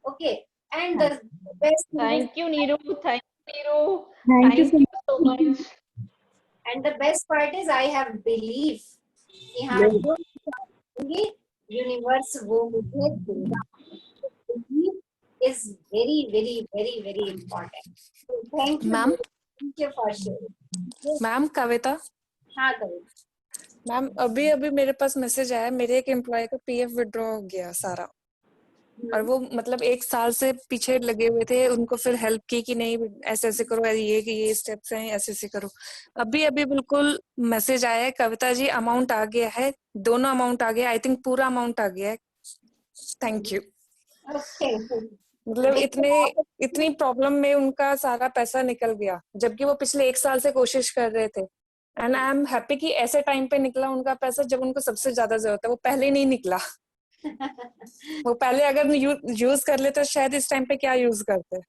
Okay, and the best, thank you Neeru, thank you thank you so much. And the best part is I have believe कि हाँ, जो यूनिवर्स वो मुझे देगा। is very important. So thank you, ma'am. Thank you for sharing. Ma'am Kavita. हाँ Kavita. Ma'am अभी मेरे पास message आया, मेरे एक एम्प्लॉय का PF विड्रॉ हो गया सारा, और वो मतलब 1 साल से पीछे लगे हुए थे, उनको फिर हेल्प की कि नहीं ऐसे करो, ये स्टेप्स हैं, ऐसे करो। अभी बिल्कुल मैसेज आया है, कविता जी अमाउंट आ गया है, दोनों अमाउंट आ गया, आई थिंक पूरा अमाउंट आ गया है। Thank you. मतलब इतनी प्रॉब्लम में उनका सारा पैसा निकल गया, जबकि वो पिछले 1 साल से कोशिश कर रहे थे। एंड आई एम हैप्पी कि ऐसे टाइम पे निकला उनका पैसा जब उनको सबसे ज्यादा जरूरत है, वो पहले नहीं निकला। वो पहले अगर यूज कर लेते तो शायद इस टाइम पे क्या यूज करते।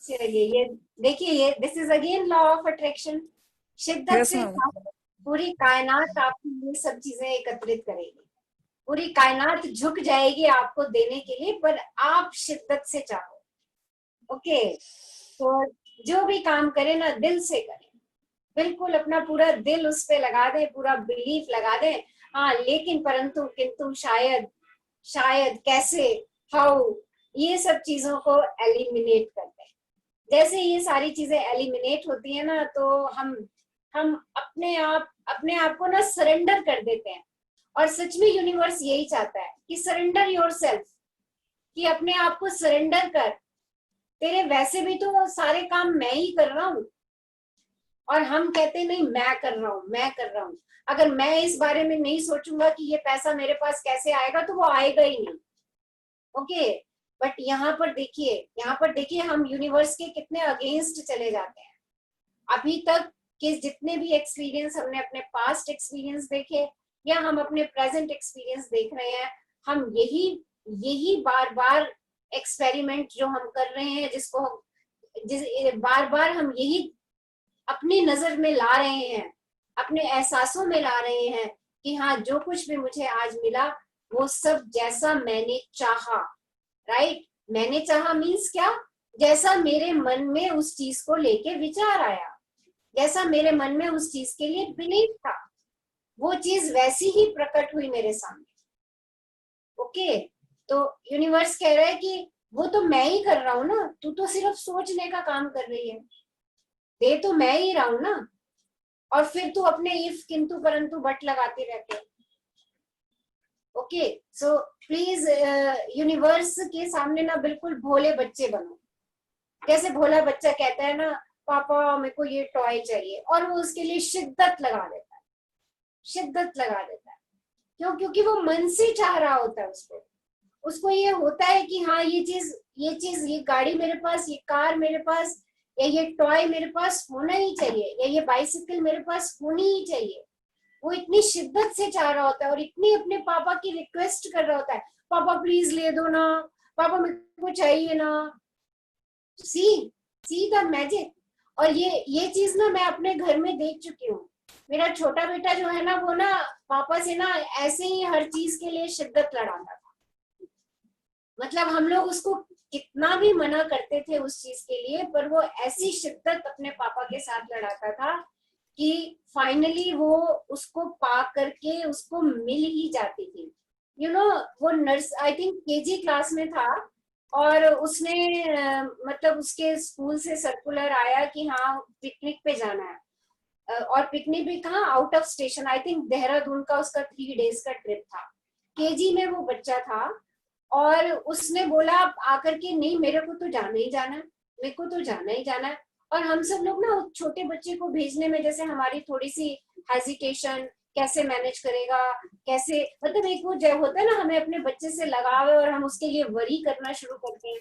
चलिए, ये देखिए, ये this is again law of attraction. शिद्दत से पूरी कायनात आपको ये सब चीजें एकत्रित करेगी, पूरी कायनात झुक जाएगी आपको देने के लिए, पर आप शिद्दत से चाहो। ओके, तो जो भी काम करें ना, दिल से करें, बिल्कुल अपना पूरा दिल उस पे लगा दें, पूरा बिलीफ लगा दें। हाँ लेकिन परंतु किंतु शायद शायद कैसे हाउ ये सब चीजों को एलिमिनेट करते हैं। जैसे ये सारी चीजें एलिमिनेट होती है ना तो हम अपने आप को ना सरेंडर कर देते हैं। और सच में यूनिवर्स यही चाहता है कि सरेंडर योरसेल्फ, कि अपने आप को सरेंडर कर। तेरे वैसे भी तो सारे काम मैं ही कर रहा हूँ और हम कहते नहीं मैं कर रहा हूँ मैं कर रहा हूँ। अगर मैं इस बारे में नहीं सोचूंगा कि ये पैसा मेरे पास कैसे आएगा तो वो आएगा ही नहीं। ओके बट यहाँ पर देखिए हम यूनिवर्स के कितने अगेंस्ट चले जाते हैं। अभी तक के जितने भी एक्सपीरियंस हमने अपने पास्ट एक्सपीरियंस देखे या हम अपने प्रेजेंट एक्सपीरियंस देख रहे हैं, हम यही बार बार एक्सपेरिमेंट जो हम कर रहे हैं बार बार हम यही अपनी नजर में ला रहे हैं, अपने एहसासों में ला रहे हैं कि हाँ जो कुछ भी मुझे आज मिला वो सब जैसा मैंने चाहा। राइट, मैंने चाहा मीन्स क्या, जैसा मेरे मन में उस चीज को लेके विचार आया, जैसा मेरे मन में उस चीज के लिए बिलीव था, वो चीज वैसी ही प्रकट हुई मेरे सामने। ओके तो यूनिवर्स कह रहा है कि वो तो मैं ही कर रहा हूं ना, तू तो सिर्फ सोचने का काम कर रही है, दे तो मैं ही रहा हूं ना। और फिर तू अपने इफ किंतु परंतु बट लगाते रहते हैं। ओके सो प्लीज यूनिवर्स के सामने ना बिल्कुल भोले बच्चे बनो। कैसे भोला बच्चा कहता है ना पापा मेरे को ये टॉय चाहिए और वो उसके लिए शिद्दत लगा देता है, शिद्दत लगा देता है। क्यों? क्योंकि वो मन से चाह रहा होता है उसको ये होता है कि हाँ ये चीज ये गाड़ी मेरे पास, ये कार मेरे पास, या ये टॉय मेरे पास होना ही चाहिए, या ये बाइसिकल मेरे पास होनी ही चाहिए। वो इतनी शिद्दत से चाह रहा होता है और इतनी अपने पापा की रिक्वेस्ट कर रहा होता है, पापा प्लीज ले दो ना, पापा मेरे को चाहिए ना। See the magic. और ये चीज ना मैं अपने घर में देख चुकी हूँ। मेरा छोटा बेटा जो है ना वो ना पापा से ना ऐसे ही हर चीज के लिए शिद्दत लड़ाता था। मतलब हम लोग उसको कितना भी मना करते थे उस चीज के लिए, पर वो ऐसी शिद्दत अपने पापा के साथ लड़ाता था कि फाइनली वो उसको पा करके उसको मिल ही जाती थी। यू नो वो nurse I think KG class में था और उसने मतलब उसके स्कूल से सर्कुलर आया कि हाँ पिकनिक पे जाना है। और पिकनिक भी कहाँ, out of station, I think Dehradun का उसका 3 days का ट्रिप था। केजी में वो बच्चा था और उसने बोला आकर के नहीं मेरे को तो जाना ही जाना है, मेरे को तो जाना ही जाना है। और हम सब लोग ना छोटे बच्चे को भेजने में जैसे हमारी थोड़ी सी हेजिटेशन, कैसे मैनेज करेगा, कैसे, मतलब एक वो जब होता है ना हमें अपने बच्चे से लगाव है और हम उसके लिए वरी करना शुरू करते हैं,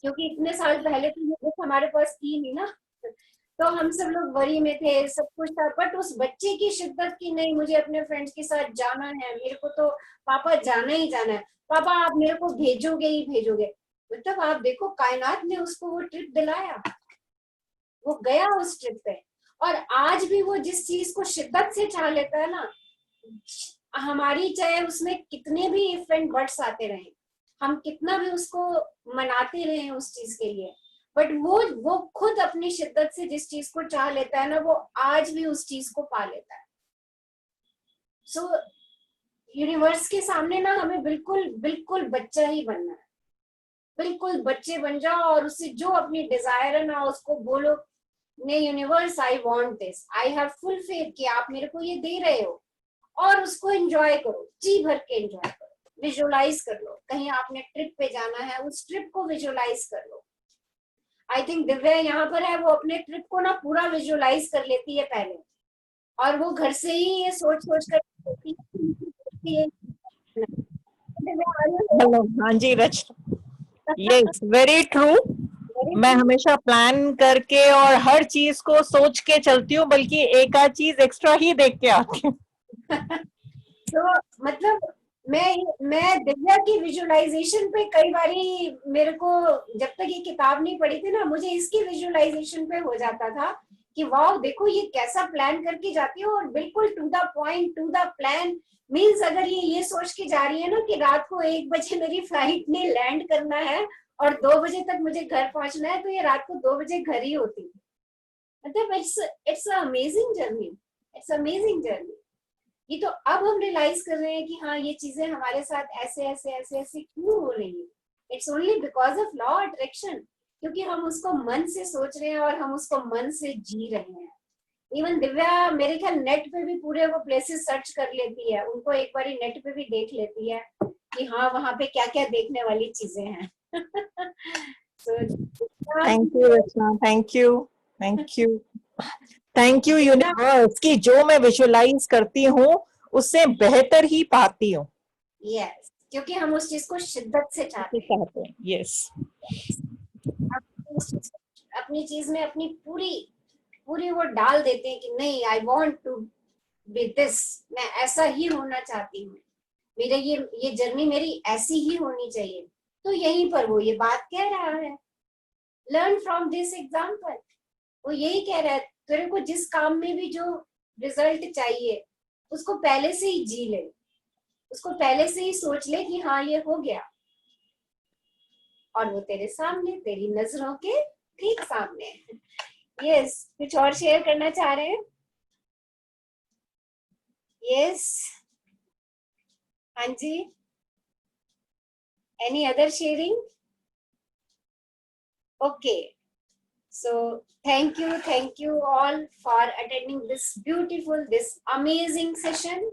क्योंकि इतने साल पहले तो ये बुक हमारे पास थी नहीं ना, तो हम सब लोग वरी में थे, सब कुछ था। बट उस बच्चे की शिद्दत की नहीं, मुझे अपने फ्रेंड्स के साथ जाना है, मेरे को तो पापा जाना ही जाना है, पापा आप मेरे को भेजोगे ही भेजोगे। मतलब आप देखो कायनात ने उसको वो ट्रिप दिलाया, वो गया उस ट्रिप पे। और आज भी वो जिस चीज को शिद्दत से चाह लेता है ना, हमारी चाहे उसमें कितने भी इफ एंड बट्स आते रहे, हम कितना भी उसको मनाते रहे उस चीज के लिए, बट वो खुद अपनी शिद्दत से जिस चीज को चाह लेता है ना, वो आज भी उस चीज को पा लेता है। सो यूनिवर्स के सामने ना हमें बिल्कुल बच्चा ही बनना है, बिल्कुल बच्चे बन जाओ और उससे जो अपनी डिजायर है ना उसको बोलो, नहीं universe I want this, I have full faith कि आप मेरे को ये दे रहे हो, और उसको एंजॉय करो, जी भर के एंजॉय करो, विजुअलाइज कर लो। कहीं आपने ट्रिप पे जाना है, उस ट्रिप को विजुअलाइज कर लो। आई थिंक दिव्या यहाँ पर है, वो अपने ट्रिप को ना पूरा विजुअलाइज कर लेती है पहले, और वो घर से ही ये सोच कर हेलो, हाँ जी रच, यस वेरी ट्रू। मैं हमेशा प्लान करके और हर चीज को सोच के चलती हूँ, बल्कि एक आध चीज एक्स्ट्रा ही देख के आती हूँ। तो मतलब मैं दिव्या की विजुअलाइजेशन पे कई बारी, मेरे को जब तक ये किताब नहीं पढ़ी थी ना, मुझे इसकी विजुअलाइजेशन पे हो जाता था कि वाह देखो ये कैसा प्लान करके जाती हो, और बिल्कुल to the point, to the plan. Means अगर ये सोच के जा रही है ना कि रात को 1 बजे मेरी फ्लाइट ने लैंड करना है और 2 बजे तक मुझे घर पहुंचना है, तो ये रात को 2 बजे घर ही होती है। मतलब it's amazing journey, it's amazing journey. ये तो अब हम रियलाइज कर रहे हैं कि हाँ ये चीजें हमारे साथ ऐसे ऐसे ऐसे ऐसे क्यों हो रही है. It's only because of law attraction, क्योंकि हम उसको मन से सोच रहे हैं और हम उसको मन से जी रहे हैं. इवन दिव्या मेरे ख्याल नेट पे भी पूरे वो प्लेसेस सर्च कर लेती है, उनको एक बारी नेट पे भी देख लेती है कि हाँ वहां पे क्या क्या देखने वाली चीजें हैं. Thank you Rachna, thank you, thank you, thank you universe कि जो मैं विजुअलाइज करती हूँ उससे बेहतर ही पाती हूँ. यस, क्योंकि हम उस चीज को शिद्दत से चाहते हैं. यस, अपनी चीज में अपनी पूरी पूरी वो डाल देते हैं कि नहीं, I want to be this, मैं ऐसा ही होना चाहती हूँ, मेरे ये जर्नी मेरी ऐसी ही होनी चाहिए. तो यहीं पर वो ये बात कह रहा है, लर्न फ्रॉम दिस एग्जाम्पल. वो यही कह रहा है तेरे को जिस काम में भी जो रिजल्ट चाहिए उसको पहले से ही जी ले, उसको पहले से ही सोच ले कि हाँ ये हो गया, और वो तेरे सामने, तेरी नजरों के ठीक सामने. यस, कुछ और शेयर करना चाह रहे हैं? यस, हाँ जी, any other sharing? Okay, so thank you all for attending this beautiful, this amazing session.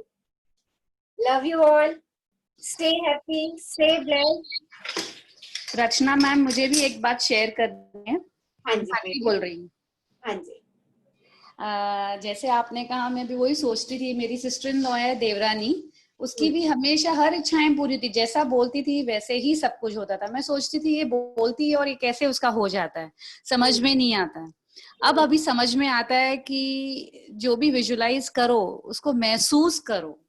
Love you all, stay happy, stay blessed. Rachna ma'am, मुझे भी एक बात शेयर करनी है. हाँ जी, बोल रही हूँ. हाँ जी. जैसे आपने कहा, मैं भी वही सोचती थी. मेरी सिस्टर इन लॉ है देवरानी, उसकी भी हमेशा हर इच्छाएं पूरी थी, जैसा बोलती थी वैसे ही सब कुछ होता था. मैं सोचती थी ये बोलती है और ये कैसे उसका हो जाता है, समझ में नहीं आता है. अब अभी समझ में आता है कि जो भी विजुलाइज करो उसको महसूस करो,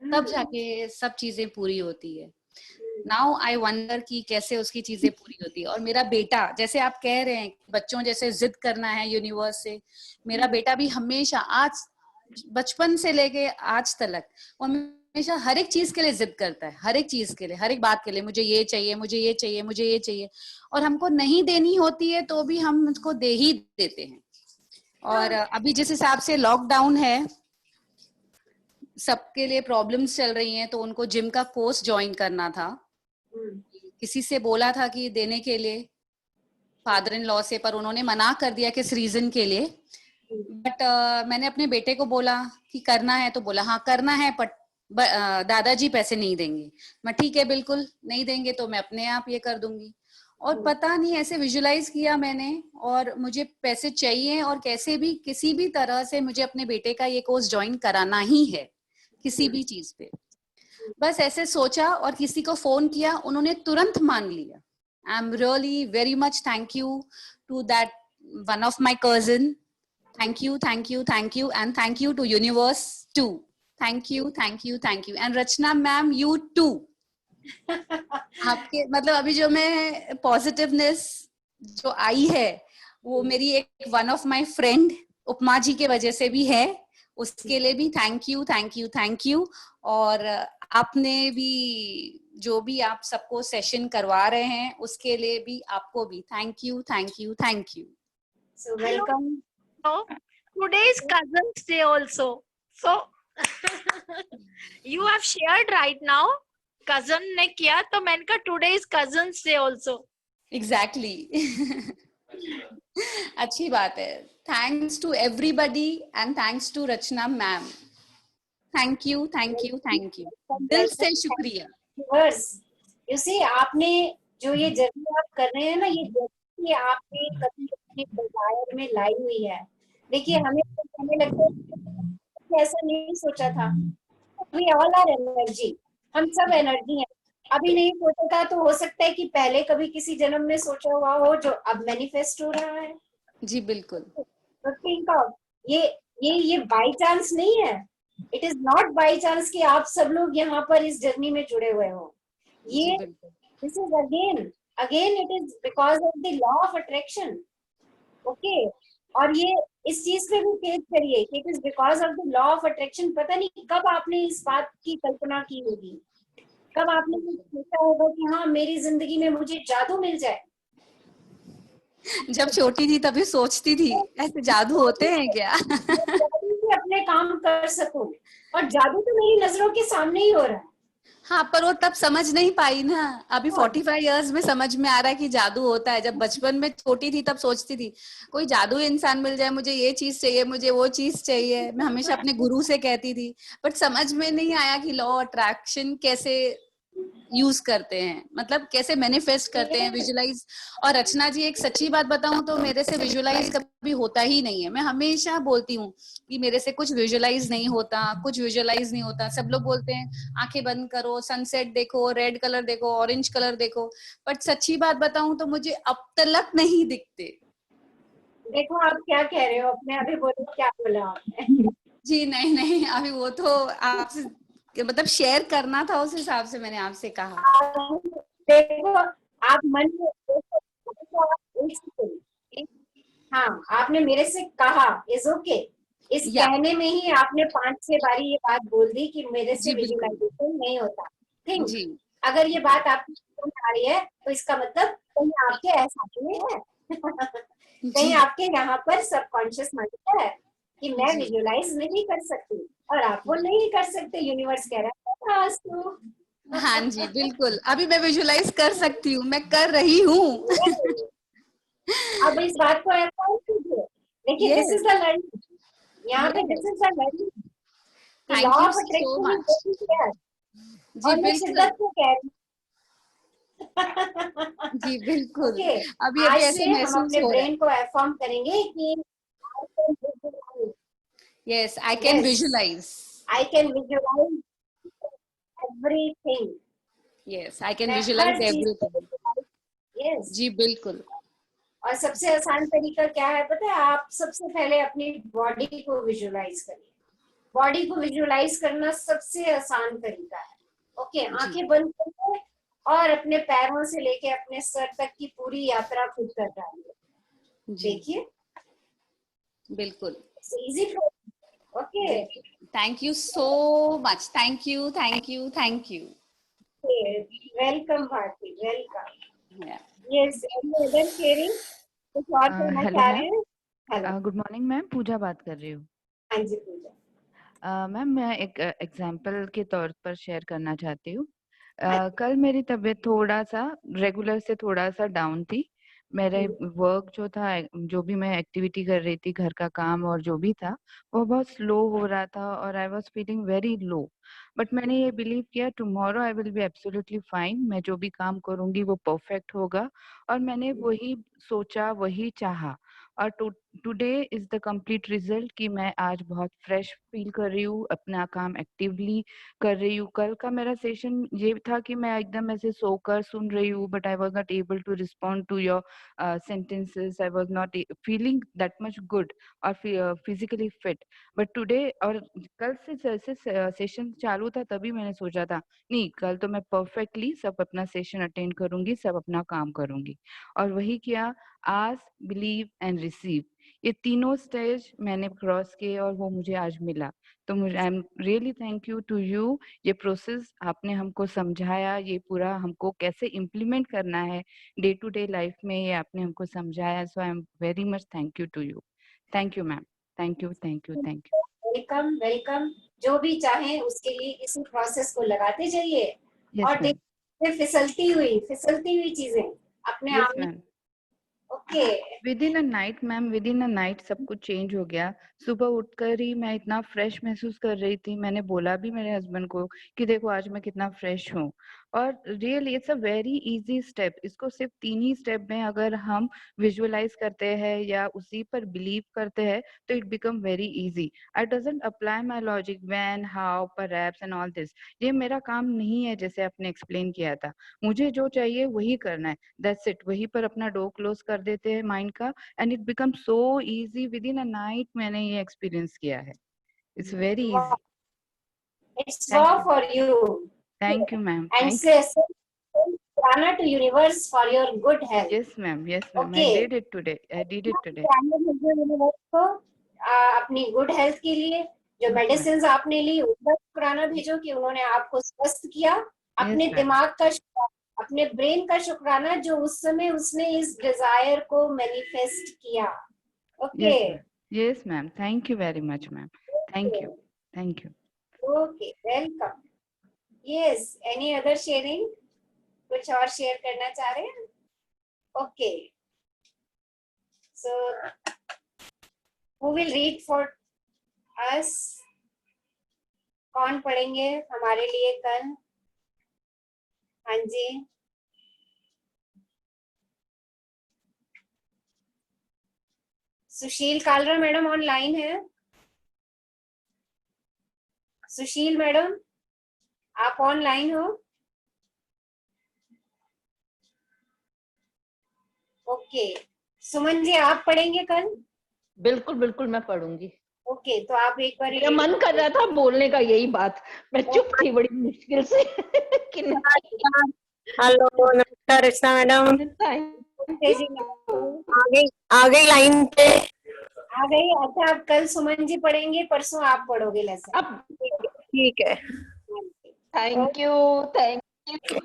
तब जाके सब चीजें पूरी होती है. नाउ आई वंडर कि कैसे उसकी चीजें पूरी होती है. और मेरा बेटा, जैसे आप कह रहे हैं बच्चों जैसे जिद करना है यूनिवर्स से, मेरा बेटा भी हमेशा, आज बचपन से लेके आज तक, वो हमेशा हर एक चीज के लिए जिद करता है, हर एक चीज के लिए, हर एक बात के लिए, मुझे ये चाहिए, मुझे ये चाहिए, मुझे ये चाहिए. और हमको नहीं देनी होती है तो भी हम उसको दे ही देते हैं. और अभी जिस हिसाब से लॉकडाउन है, सबके लिए प्रॉब्लम्स चल रही हैं, तो उनको जिम का कोर्स ज्वाइन करना था. किसी से बोला था कि देने के लिए, फादर इन लॉ से, पर उन्होंने मना कर दिया किस रीजन के लिए. बट मैंने अपने बेटे को बोला कि करना है, तो बोला हाँ करना है, बट दादाजी पैसे नहीं देंगे. मैं ठीक है, बिल्कुल नहीं देंगे तो मैं अपने आप ये कर दूंगी. और पता नहीं ऐसे विजुलाइज किया मैंने, और मुझे पैसे चाहिए, और कैसे भी किसी भी तरह से मुझे अपने बेटे का ये कोर्स ज्वाइन कराना ही है, किसी भी चीज पे. बस ऐसे सोचा और किसी को फोन किया, उन्होंने तुरंत मान लिया. I am really very much thank you to that one of my cousin. Thank you, thank you, thank you, and thank you to universe too. Thank you, thank you, thank you, and Rachna ma'am, you too. आपके मतलब अभी जो मैं positiveness जो आई है, वो मेरी एक वन ऑफ माय फ्रेंड उपमा जी के वजह से भी है. उसके लिए भी thank you, thank you, thank you. और आपने भी जो भी आप सबको सेशन करवा रहे हैं, उसके लिए भी आपको भी thank you, thank you, thank you. So welcome. So today is Cousin's Day also. So you have shared right now. Cousin ने किया, तो मैंने कहा today is Cousin's Day also. Exactly. अच्छी बात है. Thanks to everybody and thanks to Rachna ma'am. Thank you, thank you, thank you. दिल से शुक्रिया. You see, आपने जो ये जर्नी आप कर रहे हैं ना, ये जर्नी आपने कभी अपने डिजायर में लाई हुई है. देखिए, हमें तो कहने लगता है ऐसा नहीं सोचा था. We all are energy. हम सब एनर्जी हैं. अभी नहीं सोचा था तो हो सकता है कि पहले कभी किसी जन्म में सोचा हुआ हो, जो अब मैनिफेस्ट हो रहा है. जी बिल्कुल. तो थिंक ऑफ ये बाय चांस नहीं है. It is not by chance कि आप सब लोग यहाँ पर इस जर्नी में जुड़े हुए हो. ये this is again it is because of the law of attraction. Okay, और ये इस चीज पे भी फेस करिए कि it is because of the law of attraction. पता नहीं कब आपने इस बात की कल्पना की होगी, कब आपने सोचा होगा कि हाँ मेरी जिंदगी में मुझे जादू मिल जाए. जब छोटी थी तभी सोचती थी ऐसे जादू होते हैं क्या? मैं अपने काम कर सकूं, और जादू तो मेरी नजरों के सामने ही हो रहा है। हाँ, पर वो तब समझ नहीं पाई ना। अभी 45 इयर्स में समझ में आ रहा है कि जादू होता है। जब बचपन में छोटी थी तब सोचती थी कोई जादू इंसान मिल जाए, मुझे ये चीज चाहिए, मुझे वो चीज चाहिए। मैं हमेशा अपने गुरु से कहती थी, बट समझ में नहीं आया कि लॉ अट्रैक्शन कैसे यूज करते हैं, मतलब कैसे मैनिफेस्ट करते हैं, विजुलाइज। और रचना जी, एक सच्ची बात बताऊं तो मेरे से विजुलाइज कभी होता ही नहीं है। मैं हमेशा बोलती हूँ कि मेरे से कुछ विजुलाइज नहीं होता, कुछ विजुलाइज नहीं होता। सब लोग बोलते हैं आंखें बंद करो, सनसेट देखो, रेड कलर देखो, ऑरेंज कलर देखो, बट सच्ची बात बताऊं तो मुझे अब तक नहीं दिखते। देखो आप क्या कह रहे हो अपने, अभी बोलो क्या बोला आपने। जी नहीं नहीं, अभी वो तो आपसे मतलब शेयर करना था, उस हिसाब से मैंने आपसे कहा। देखो आप मन में हाँ, आपने मेरे से कहा, इज ओके। इस कहने में ही आपने 5-6 बारी ये बात बोल दी कि मेरे से विजुअलाइजेशन नहीं होता। ठीक, जी। अगर ये बात आपकी समझ आ रही है तो इसका मतलब कहीं आपके एहसास में है कहीं आपके यहाँ पर सबकॉन्शियस माइंड है कि मैं विजुअलाइज नहीं कर सकती, और आप वो नहीं कर सकते। यूनिवर्स कह रहा है तो हाँ जी, बिल्कुल। अभी मैं विजुलाइज कर सकती हूँ, मैं कर रही हूँ। अब इस बात को एफर्ट कीजिए। देखिए, दिस इज द लर्निंग। यहाँ पे this is the learning. Law of attraction is very clear. और मैं शिद्दत से कह रही जी बिल्कुल। ओके, अभी आज ऐसे से हम महसूस अपने हो रहा है। ब्रेन को एफर्म करेंगे कि yes, I can visualise. I can visualise everything. Yes, I can मैं विजुलाइज हर चीज एवरीथिंग। यस। जी बिल्कुल। और सबसे आसान तरीका क्या है पता है? आप सबसे पहले अपनी बॉडी को विजुलाइज करिए। बॉडी को विजुलाइज करना सबसे आसान तरीका है। ओके, आंखें बंद करिए और अपने पैरों से लेके अपने सर तक की पूरी यात्रा खुद कर डालिए। देखिए, बिल्कुल easy. Okay, thank you so much. Thank you, thank you, thank you. Welcome Bharti, welcome. Yes, any other sharing? कुछ और कहना चाह रहे हैं? Hello, good morning ma'am, Pooja बात कर रही हूँ। हाँ जी पूजा। मैम मैं एक एग्जांपल के तौर पर शेयर करना चाहती हूँ। कल मेरी तबीयत थोड़ा सा रेगुलर से थोड़ा सा डाउन थी। मेरे वर्क जो था, जो भी मैं एक्टिविटी कर रही थी, घर का काम और जो भी था, वो बहुत स्लो हो रहा था और I was feeling very low. But मैंने ये बिलीव किया tomorrow I will be absolutely fine, मैं जो भी काम करूंगी वो परफेक्ट होगा। और मैंने वही सोचा, वही चाहा। और today is the complete result कि मैं आज बहुत फ्रेश फील कर रही हूँ, अपना काम एक्टिवली कर रही हूँ। कल का मेरा सेशन ये था कि मैं एकदम ऐसे सोकर सुन रही हूँ, but I was not able to respond to your sentences. I was not feeling that much good or physically fit. But today और कल से जैसे सेशन चालू था तभी मैंने सोचा था नहीं, कल तो मैं परफेक्टली सब अपना सेशन अटेंड करूंगी, सब अपना काम करूंगी। और वही किया। आस्क, बिलीव एंड रिसीव, ये तीनों स्टेज मैंने क्रॉस किए और वो मुझे आज मिला। तो मुझे I am really thank you to you. ये प्रोसेस आपने हमको समझाया, ये पूरा हमको कैसे इम्प्लीमेंट करना है डे टू डे लाइफ में, ये आपने हमको समझाया। So I am very much thank you to you. Thank you ma'am, thank you, thank you, thank you. Welcome, welcome. जो भी चाहे उसके लिए इसी प्रोसेस को लगाते जाइए। और देखिए, फिसलती हुई चीजें अपने आप में। Okay, with in a night ma'am, with in a night सब कुछ चेंज हो गया। सुबह उठकर ही मैं इतना फ्रेश महसूस कर रही थी। मैंने बोला भी मेरे हस्बैंड को कि देखो आज मैं कितना फ्रेश हूँ। और really it's a very easy step. इसको सिर्फ 3 ही स्टेप में अगर हम विजुअलाइज करते हैं या उसी पर बिलीव करते हैं तो it become very easy. I doesn't apply my logic when, how, perhaps and all this. ये मेरा काम नहीं है जैसे आपने एक्सप्लेन किया था। मुझे जो चाहिए वही करना है, दैट्स इट। वहीं पर अपना डोर क्लोज कर देते हैं माइंड का and it become so easy. With in a night मैंने ये एक्सपीरियंस किया है। It's very easy. It's wow for you. Thank you ma'am. And से prana to universe for your good health. Yes ma'am, yes ma'am. Okay. I did it today. I did it today. universe को अपनी good health के लिए जो medicine आपने ली, उनका शुक्राना भेजो कि उन्होंने आपको स्वस्थ किया। अपने दिमाग का अपने ब्रेन का शुक्राना जो उस समय उसने इस डिजायर को मैनिफेस्ट किया. Okay. Yes, ma'am. Thank you very much, ma'am. Thank you. Thank you. Okay, welcome. Yes, any other sharing? कुछ और शेयर करना चाह रहे हैं? Okay. So who will read for us? कौन पढ़ेंगे हमारे लिए कल? हाँ जी. सुशील कालरा मैडम ऑनलाइन है? सुशील मैडम, आप ऑनलाइन हो? ओके. सुमन जी, आप पढ़ेंगे कल? बिल्कुल बिल्कुल मैं पढ़ूंगी. ओके, तो आप एक बार मेरा मन कर रहा था बोलने का, यही बात. मैं चुप थी बड़ी मुश्किल से कि हेलो, नमस्कार रचना मैडम. आ गई लाइन पे. आ गई. अच्छा, अब कल सुमन जी पढ़ेंगे, परसों आप पढ़ोगे लेसन. अब ठीक है. Thank you. Thank you.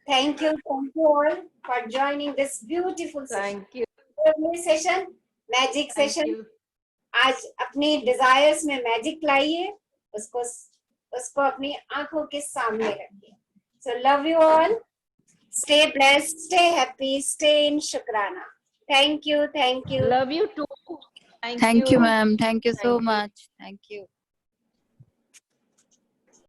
Thank you all for joining this beautiful session. Thank you. Session, magic session. आज अपनी desires में magic लाइए, उसको अपनी आंखों के सामने रखिए. So love you all. Stay blessed, stay happy, stay in Shukrana. Thank you. Love you too. Thank you, ma'am. Thank you so much. Thank you.